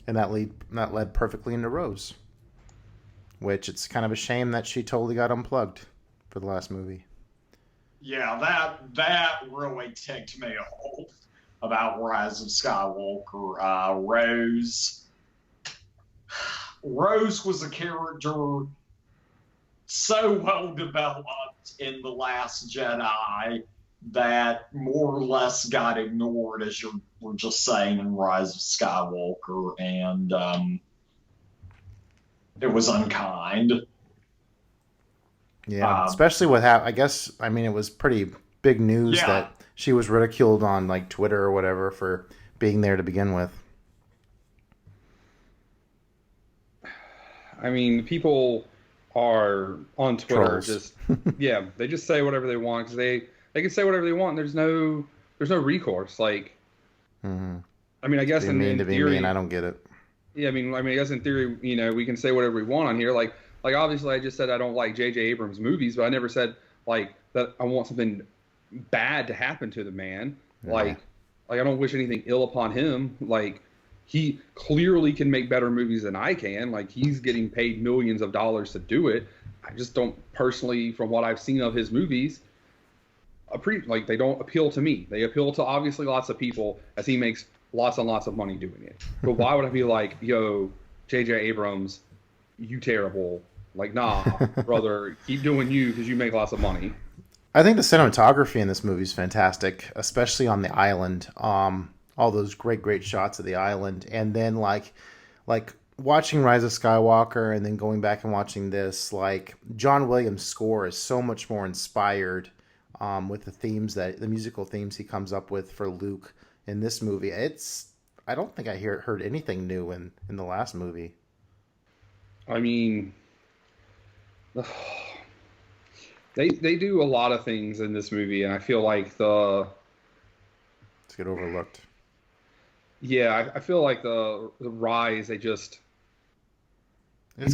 And that led perfectly into Rose, which it's kind of a shame that she totally got unplugged for the last movie. Yeah, that really ticked me off about Rise of Skywalker. Rose was a character so well developed in The Last Jedi that more or less got ignored, as you were just saying, in Rise of Skywalker, and it was unkind. Yeah, especially with how I mean it was pretty big news Yeah. that she was ridiculed on like Twitter or whatever for being there to begin with. I mean, people are on Twitter Trolls. just yeah, they just say whatever they want because they can say whatever they want. There's no recourse. Like, Mm-hmm. I mean, I guess Be in mean to be theory, mean. I don't get it. yeah, I mean, I guess in theory, we can say whatever we want on here. Like obviously, I just said I don't like J.J. Abrams movies, but I never said like that I want something bad to happen to the man. Yeah. Like I don't wish anything ill upon him. Like he clearly can make better movies than I can. Like he's getting paid millions of dollars to do it. I just don't personally, from what I've seen of his movies, like they don't appeal to me. They appeal to obviously lots of people as he makes lots and lots of money doing it. But why would I be like, yo, J.J. Abrams, you terrible? Like, nah, brother, keep doing you because you make lots of money. I think the cinematography in this movie is fantastic, especially on the island. All those great shots of the island, and then like watching Rise of Skywalker, and then going back and watching this, like John Williams' score is so much more inspired with the musical themes he comes up with for Luke in this movie. I don't think I heard anything new in the last movie. I mean, they do a lot of things in this movie, and I feel like It's get overlooked. Yeah, I feel like the Rise, It's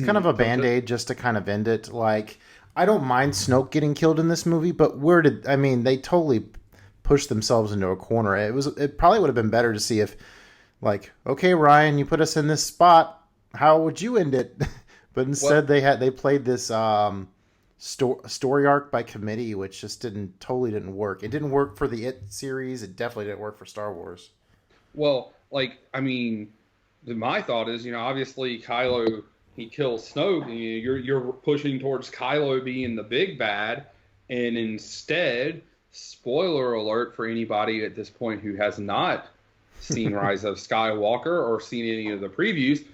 kind of a band-aid just to kind of end it. Like, I don't mind Snoke getting killed in this movie, but they totally pushed themselves into a corner. It probably would have been better to see if, like, okay, Ryan, you put us in this spot, how would you end it? But instead they played this story arc by committee, which just totally didn't work. It didn't work for the It series. It definitely didn't work for Star Wars. well, like, I mean, my thought is, obviously Kylo, he kills Snoke, and you're pushing towards Kylo being the big bad, and instead, spoiler alert for anybody at this point who has not seen Rise of Skywalker or seen any of the previews,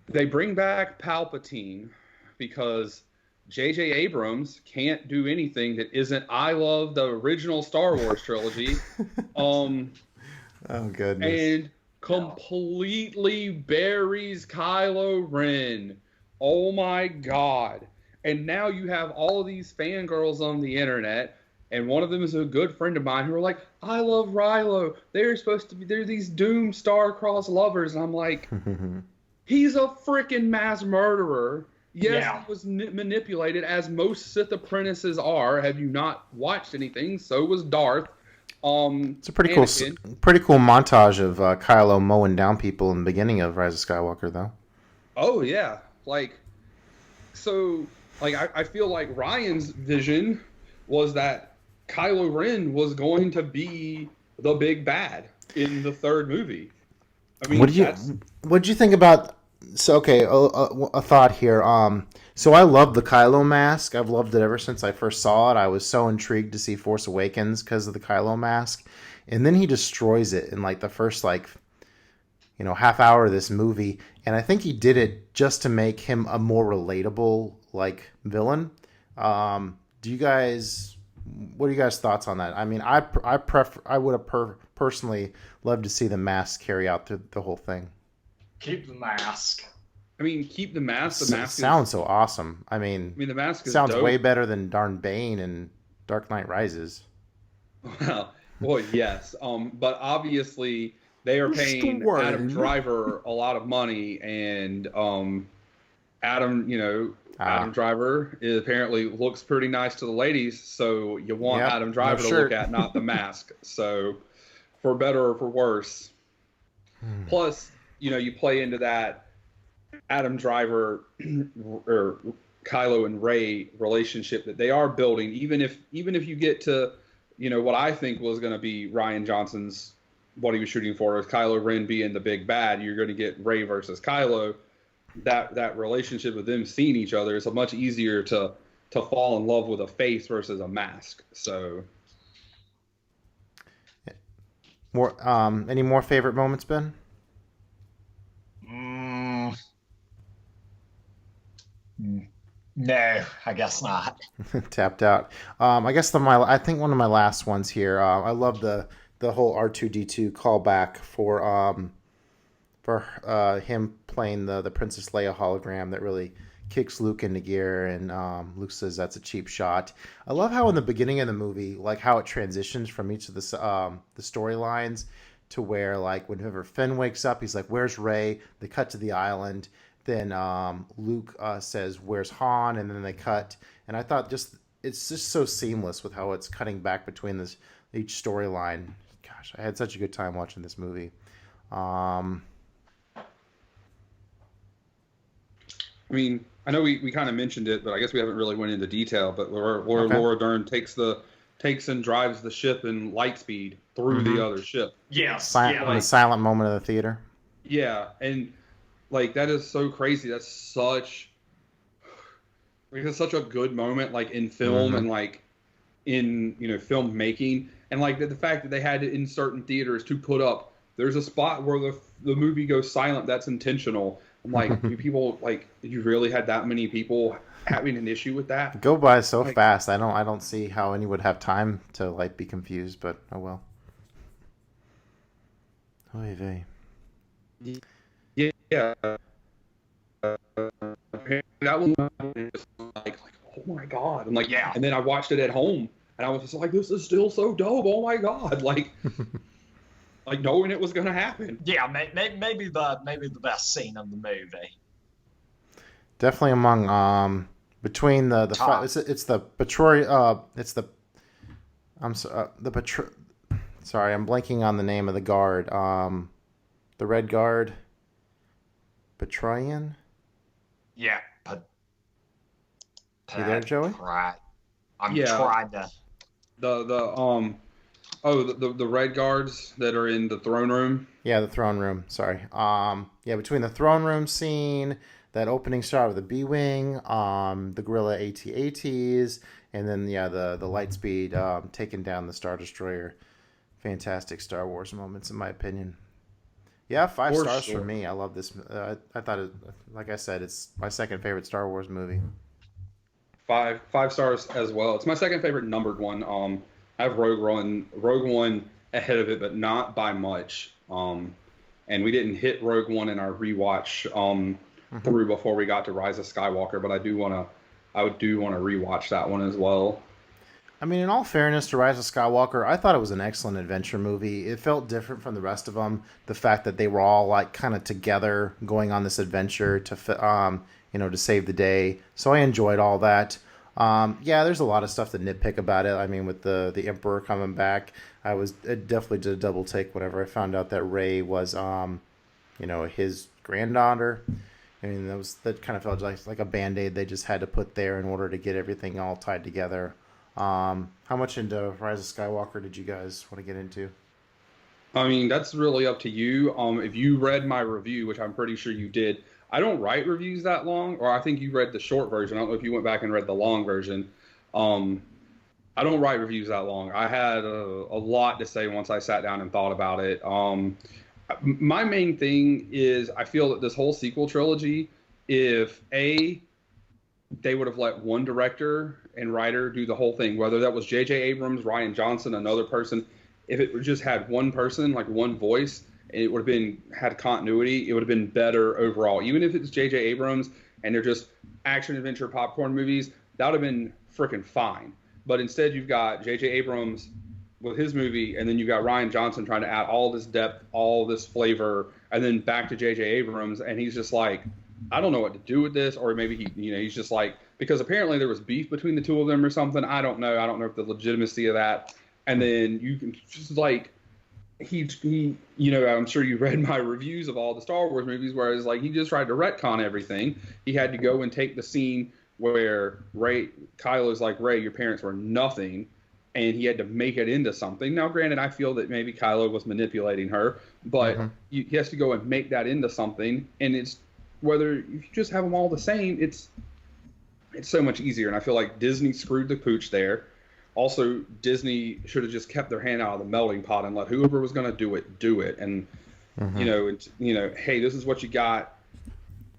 they bring back Palpatine because J.J. Abrams can't do anything that isn't I love the original Star Wars trilogy. Oh, goodness. And completely buries Kylo Ren. Oh my God. And now you have all of these fangirls on the internet, and one of them is a good friend of mine who are like, I love Rilo. They're these doomed star-crossed lovers. And I'm like, he's a freaking mass murderer. Yes, Yeah. he was manipulated, as most Sith apprentices are. Have you not watched anything? So was Darth. It's a pretty Anakin. cool montage of Kylo mowing down people in the beginning of Rise of Skywalker, though. Oh yeah, I feel like Ryan's vision was that Kylo Ren was going to be the big bad in the third movie. I mean, What did you think about? So okay, a thought here. So I love the Kylo mask. I've loved it ever since I first saw it. I was so intrigued to see Force Awakens because of the Kylo mask, and then he destroys it in like the first half hour of this movie. And I think he did it just to make him a more relatable villain. What are you guys' thoughts on that? I mean, I would have personally loved to see the mask carry out the whole thing. Keep the mask. I mean, keep the mask. The mask sounds so awesome. I mean, the mask is sounds dope. way better than darn Bane and Dark Knight Rises. Well, yes. But obviously they are paying Adam Driver a lot of money, and Adam Driver apparently looks pretty nice to the ladies, so you want Adam Driver to look at, not the mask. So, for better or for worse. Plus, you play into that Adam Driver or Kylo and Rey relationship that they are building, even if you get to, what I think was going to be Rian Johnson's, what he was shooting for, is Kylo Ren being the big bad. You're going to get Rey versus Kylo. That relationship with them seeing each other is much easier to fall in love with a face versus a mask. So More any more favorite moments, Ben? No, I guess not. Tapped out. I guess I think one of my last ones here. I love the whole R2D2 callback for him playing the Princess Leia hologram that really kicks Luke into gear, and Luke says that's a cheap shot. I love how in the beginning of the movie, like how it transitions from each of the storylines to where, like, whenever Finn wakes up, he's like, "Where's Rey?" They cut to the island. Then Luke says, "Where's Han?" And then they cut. And I thought it's just so seamless with how it's cutting back between each storyline. Gosh, I had such a good time watching this movie. I mean, I know we kind of mentioned it, but I guess we haven't really went into detail. But Laura Dern takes and drives the ship in light speed through the other ship. Yes. The silent moment of the theater. Yeah, and like that is so crazy. That's such a good moment, like in film and like in filmmaking, and like the fact that they had to in certain theaters to put up. There's a spot where the movie goes silent. That's intentional. I'm like, do people like? Did you really had that many people having an issue with that? Go by so fast. I don't see how anyone would have time to like be confused. But oh well. Oy vey. Yeah. That was like, oh my god! I'm like, yeah. And then I watched it at home, and I was just like, this is still so dope. Oh my god! Like, like knowing it was gonna happen. Yeah, maybe the best scene of the movie. Definitely among between the it's the Patroi sorry, I'm blanking on the name of the guard. The Red Guard. Petroian? Yeah. You there, Joey? Right. I'm trying to. The Red Guards that are in the throne room. Yeah, the throne room. Sorry. Between the throne room scene, that opening shot of the B-wing, the guerrilla AT-ATs, and then the Lightspeed taking down the Star Destroyer. Fantastic Star Wars moments, in my opinion. Yeah, 5 stars for me. I love this. I thought it, like I said, it's my second favorite Star Wars movie. 5 stars as well. It's my second favorite numbered one. I have Rogue One ahead of it, but not by much. And we didn't hit Rogue One in our rewatch through before we got to Rise of Skywalker, but I do want to rewatch that one as well. I mean, in all fairness to Rise of Skywalker, I thought it was an excellent adventure movie. It felt different from the rest of them. The fact that they were all like kind of together going on this adventure to save the day. So I enjoyed all that. There's a lot of stuff to nitpick about it. I mean, with the Emperor coming back, it definitely did a double take whenever I found out that Rey was, his granddaughter. I mean, that kind of felt like a Band-Aid they just had to put there in order to get everything all tied together. How much into Rise of Skywalker did you guys want to get into? I mean, that's really up to you. If you read my review, which I'm pretty sure you did, I don't write reviews that long, or I think you read the short version. I don't know if you went back and read the long version. I don't write reviews that long. I had a lot to say once I sat down and thought about it. My main thing is I feel that this whole sequel trilogy, if they would have let one director and writer do the whole thing, whether that was J.J. Abrams, Rian Johnson, another person. If it just had one person, like one voice, and it would have had continuity, it would have been better overall. Even if it's J.J. Abrams and they're just action adventure popcorn movies, that would have been freaking fine. But instead, you've got J.J. Abrams with his movie, and then you've got Rian Johnson trying to add all this depth, all this flavor, and then back to J.J. Abrams, and he's just like, I don't know what to do with this, or maybe he's just like, because apparently there was beef between the two of them or something. I don't know if the legitimacy of that. And then you can just like, he I'm sure you read my reviews of all the Star Wars movies, whereas like he just tried to retcon everything. He had to go and take the scene where Kylo's like, Rey, your parents were nothing, and he had to make it into something. Now, granted, I feel that maybe Kylo was manipulating her, but he has to go and make that into something, and it's whether you just have them all the same, it's so much easier. And I feel like Disney screwed the pooch there. also Disney should have just kept their hand out of the melting pot and let whoever was going to do it. And hey, this is what you got,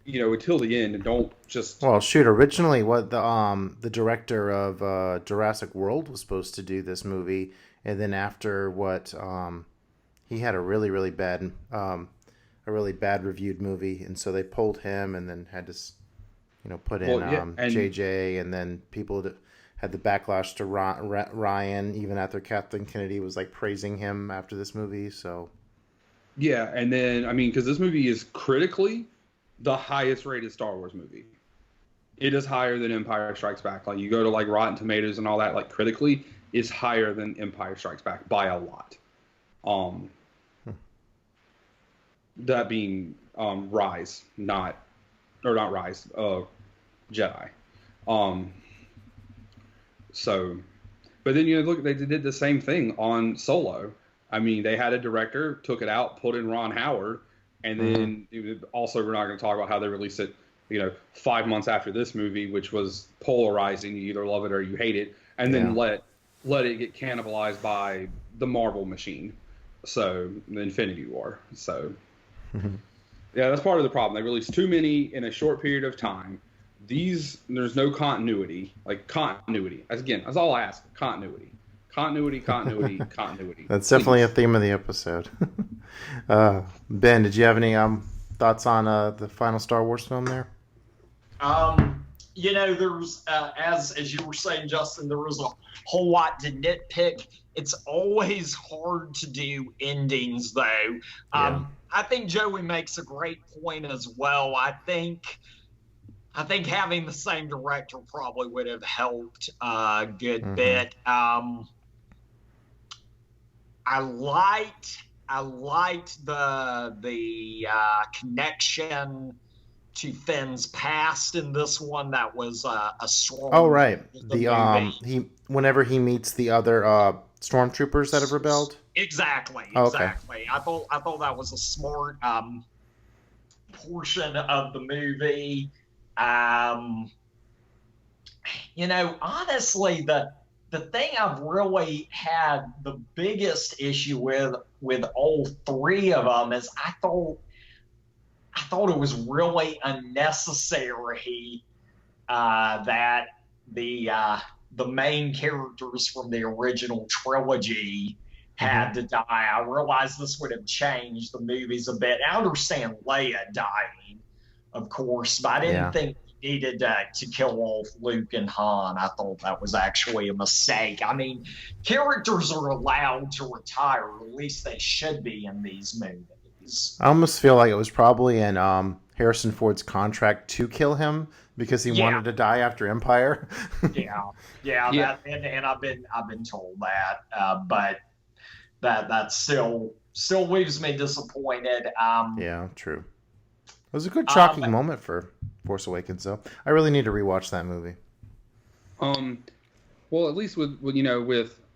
until the end, and don't just. Well, shoot. Originally, what the director of Jurassic World was supposed to do this movie, and then after what he had a really bad reviewed movie, and so they pulled him, and then had to put in JJ, and then people had the backlash to Ryan, even after Kathleen Kennedy was like praising him after this movie. So yeah, and then because this movie is critically the highest rated Star Wars movie. It is higher than Empire Strikes Back. Like, you go to like Rotten Tomatoes and all that, like critically is higher than Empire Strikes Back by a lot. That being Rise, not Rise, Jedi. So, but then look, they did the same thing on Solo. They had a director, took it out, put in Ron Howard, and then also we're not going to talk about how they released it, 5 months after this movie, which was polarizing. You either love it or you hate it, and then let it get cannibalized by the Marvel machine. So the Infinity War. So yeah, that's part of the problem. They released too many in a short period of time. There's no continuity. Like, continuity. That's all I ask. Continuity. That's definitely a theme of the episode. Ben, did you have any thoughts on the final Star Wars film there? There's as you were saying, Justin, there was a whole lot to nitpick. It's always hard to do endings, though. I think Joey makes a great point as well. I think having the same director probably would have helped a good bit. I liked the connection to Finn's past in this one. That was a strong. Oh, right. Whenever he meets the other stormtroopers that have rebelled. Exactly. Okay. I thought that was a smart portion of the movie. Honestly, the thing I've really had the biggest issue with all three of them is I thought it was really unnecessary that the main characters from the original trilogy had to die. I realized this would have changed the movies a bit. I understand Leia dying, of course, but I didn't think he needed to kill off Luke and Han. I thought that was actually a mistake. Characters are allowed to retire, or at least they should be in these movies. I almost feel like it was probably in Harrison Ford's contract to kill him because he wanted to die after Empire. Yeah. And I've been told that, but that still leaves me disappointed. Yeah, true. It was a good shocking moment for Force Awakens, though. I really need to rewatch that movie. Well, at least with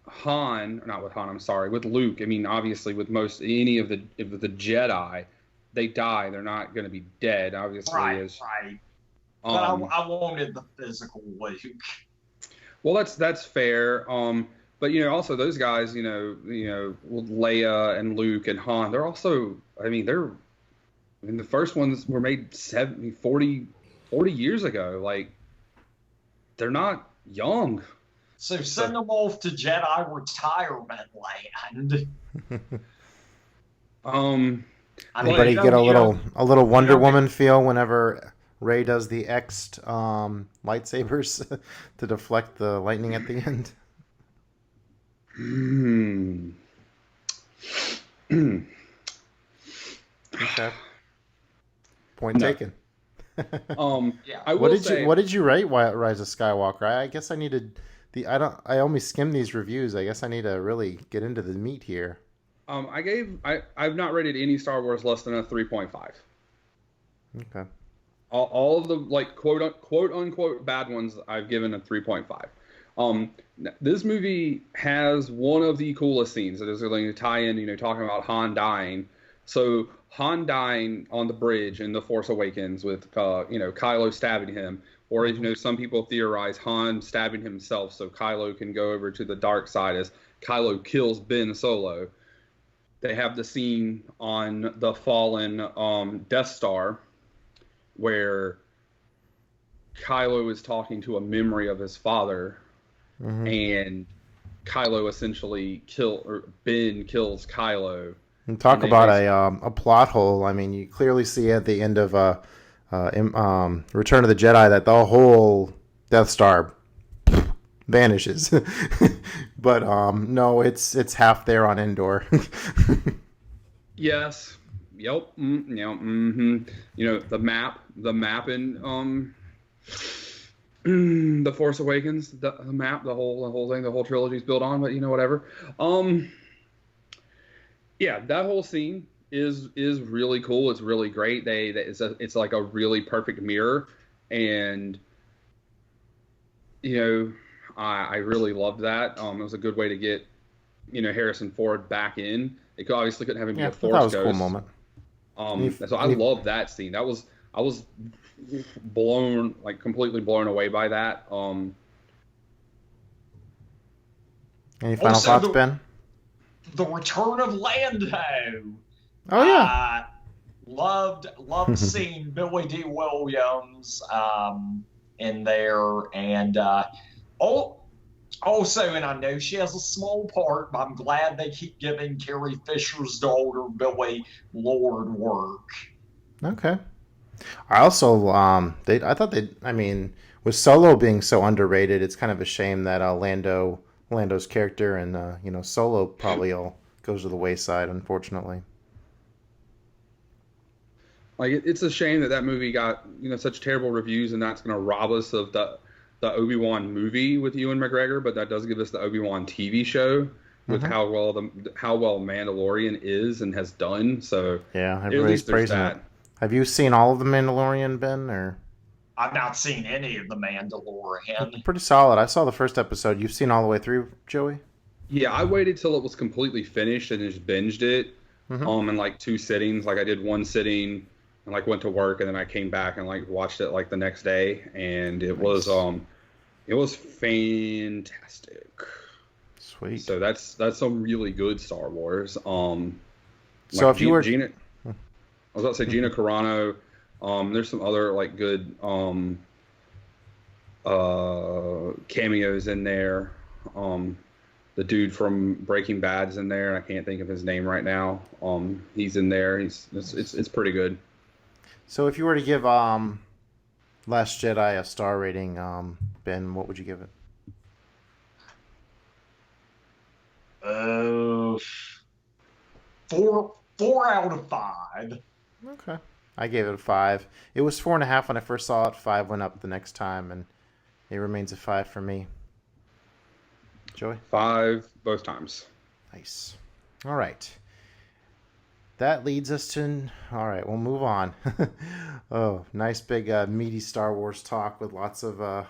Han, not with Han, I'm sorry, with Luke. Obviously, with any of the Jedi, they die. They're not going to be dead. Obviously, right. But I wanted the physical Luke. Well, that's fair. But also those guys, with Leia and Luke and Han, they're also, the first ones were made 40 years ago. Like, they're not young. So send them off to Jedi retirement land. Anybody get a little Wonder Woman feel whenever Rey does the X'd lightsabers to deflect the lightning at the end? Okay. Point taken. I will say, what did you rate Rise of Skywalker? I guess I needed I only skimmed these reviews. I guess I need to really get into the meat here. I've not rated any Star Wars less than a 3.5. Okay. All of the quote unquote bad ones I've given a 3.5. This movie has one of the coolest scenes that is going to tie in, talking about Han dying. So Han dying on the bridge in The Force Awakens with Kylo stabbing him Or, some people theorize Han stabbing himself so Kylo can go over to the dark side as Kylo kills Ben Solo. They have the scene on the fallen Death Star where Kylo is talking to a memory of his father, and Kylo essentially Ben kills Kylo. And talk about a plot hole. I mean, you clearly see at the end of Return of the Jedi that the whole Death Star vanishes. But no, it's half there on Endor. Yes. Yep. The map in The Force Awakens, the map, the whole thing, the whole trilogy's built on, but whatever. Yeah, that whole scene is really cool. It's really great. It's like a really perfect mirror, and I really loved that. It was a good way to get Harrison Ford back in. It obviously couldn't have him be a Force ghost. That was a cool moment. So I love that scene. I was completely blown away by that. Any final thoughts, Ben? The return of Lando. Oh yeah. Loved seeing Billy D. Williams in there, and also, and I know she has a small part, but I'm glad they keep giving Carrie Fisher's daughter Billy Lord work. Okay. I also with Solo being so underrated, it's kind of a shame that Lando's character and Solo probably all goes to the wayside, unfortunately. Like it's a shame that movie got such terrible reviews, and that's going to rob us of the Obi-Wan movie with Ewan McGregor, but that does give us the Obi-Wan TV show with how well Mandalorian is and has done. So yeah, everybody's praising it. Have you seen all of the Mandalorian, Ben? Or I've not seen any of the Mandalorian. It's pretty solid. I saw the first episode. You've seen all the way through, Joey? Yeah, I waited till it was completely finished and just binged it in like 2 sittings. Like I did 1 sitting and went to work, and then I came back and watched it the next day, and it was fantastic. Sweet. So that's some really good Star Wars. So if you were Gina, I was about to say Gina Carano. There's some other good cameos in there. The dude from Breaking Bad's in there. I can't think of his name right now. He's in there. It's pretty good. So if you were to give Last Jedi a star rating, Ben, what would you give it? 4 out of 5. Okay. I gave it a 5. It was 4.5 when I first saw it. 5 went up the next time, and it remains a 5 for me. Joey? 5 both times. Nice. All right. That leads us to... All right, we'll move on. Oh, nice big meaty Star Wars talk with lots of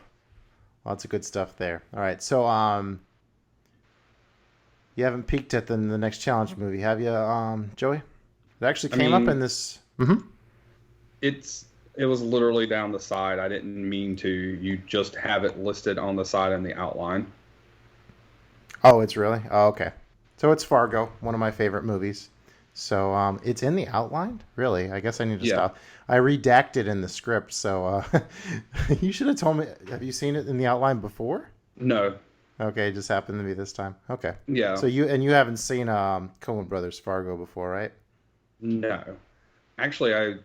good stuff there. All right, so you haven't peeked at the next challenge movie, have you, Joey? It actually came up in this... Mm-hmm. It was literally down the side. I didn't mean to. You just have it listed on the side in the outline. Oh, it's really? Oh, okay. So it's Fargo, one of my favorite movies. So it's in the outline? Really? I guess I need to stop. I redacted in the script, so you should have told me. Have you seen it in the outline before? No. Okay, it just happened to me this time. Okay. Yeah. So you haven't seen Coen Brothers Fargo before, right? No. Actually,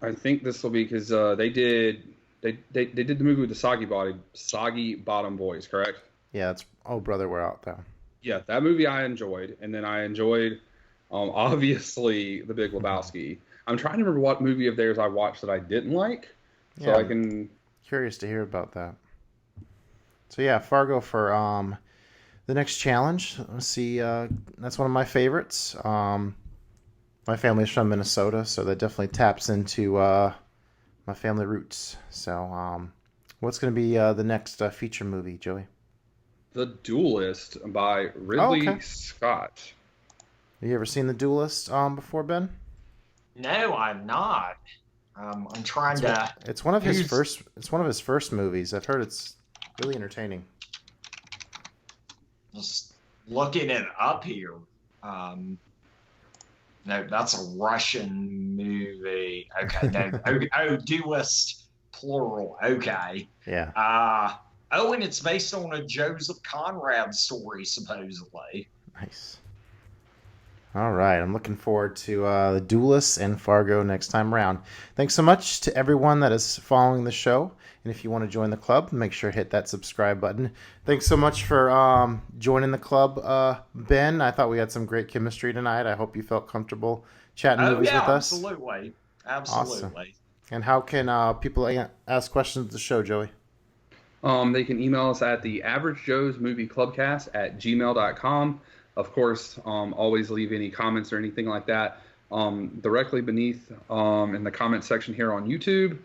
I think this will be because they did the movie with the Soggy Bottom Boys, correct? Yeah, it's Oh Brother, We're Out There. Yeah, that movie I enjoyed, and then I enjoyed obviously The Big Lebowski. I'm trying to remember what movie of theirs I watched that I didn't like, so I can. Curious to hear about that. So yeah, Fargo for the next challenge. Let's see, that's one of my favorites. My family's from Minnesota, so that definitely taps into my family roots. So what's going to be the next feature movie, Joey? The Duelist by Ridley Scott. Have you ever seen The Duelist before, Ben? No, I've not. I'm trying to. It's one of his first. It's one of his first movies. I've heard it's really entertaining. Just looking it up here. No, that's a Russian movie. Okay, no. Duist, plural. Okay. Yeah. And it's based on a Joseph Conrad story, supposedly. Nice. All right, I'm looking forward to The Duelists and Fargo next time around. Thanks so much to everyone that is following the show. And if you want to join the club, make sure to hit that subscribe button. Thanks so much for joining the club, Ben. I thought we had some great chemistry tonight. I hope you felt comfortable chatting movies with us. Absolutely. Awesome. And how can people ask questions of the show, Joey? They can email us at the Average Joe's Movie Clubcast at gmail.com. Of course, always leave any comments or anything like that directly beneath in the comment section here on YouTube.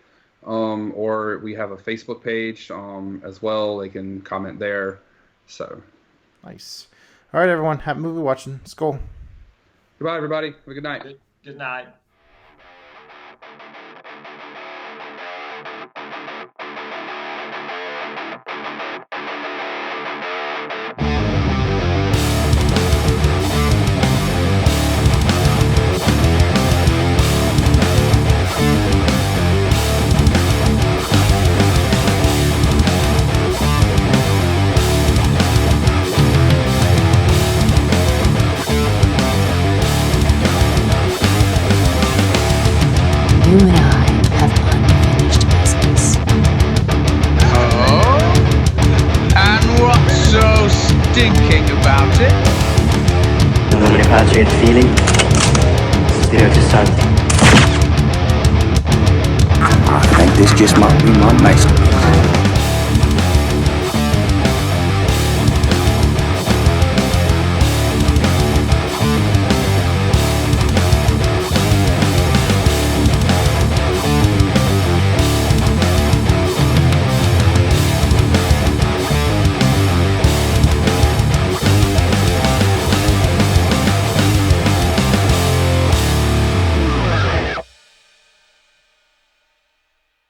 Or we have a Facebook page as well. They can comment there. So nice. All right, everyone. Happy movie watching. Skol. Goodbye, everybody. Have a good night. Good night. You and I have unfinished business. Oh? And what's so stinking about it? Non mi piace il feeling. Spirito Santo. I think this just might be my masterpiece.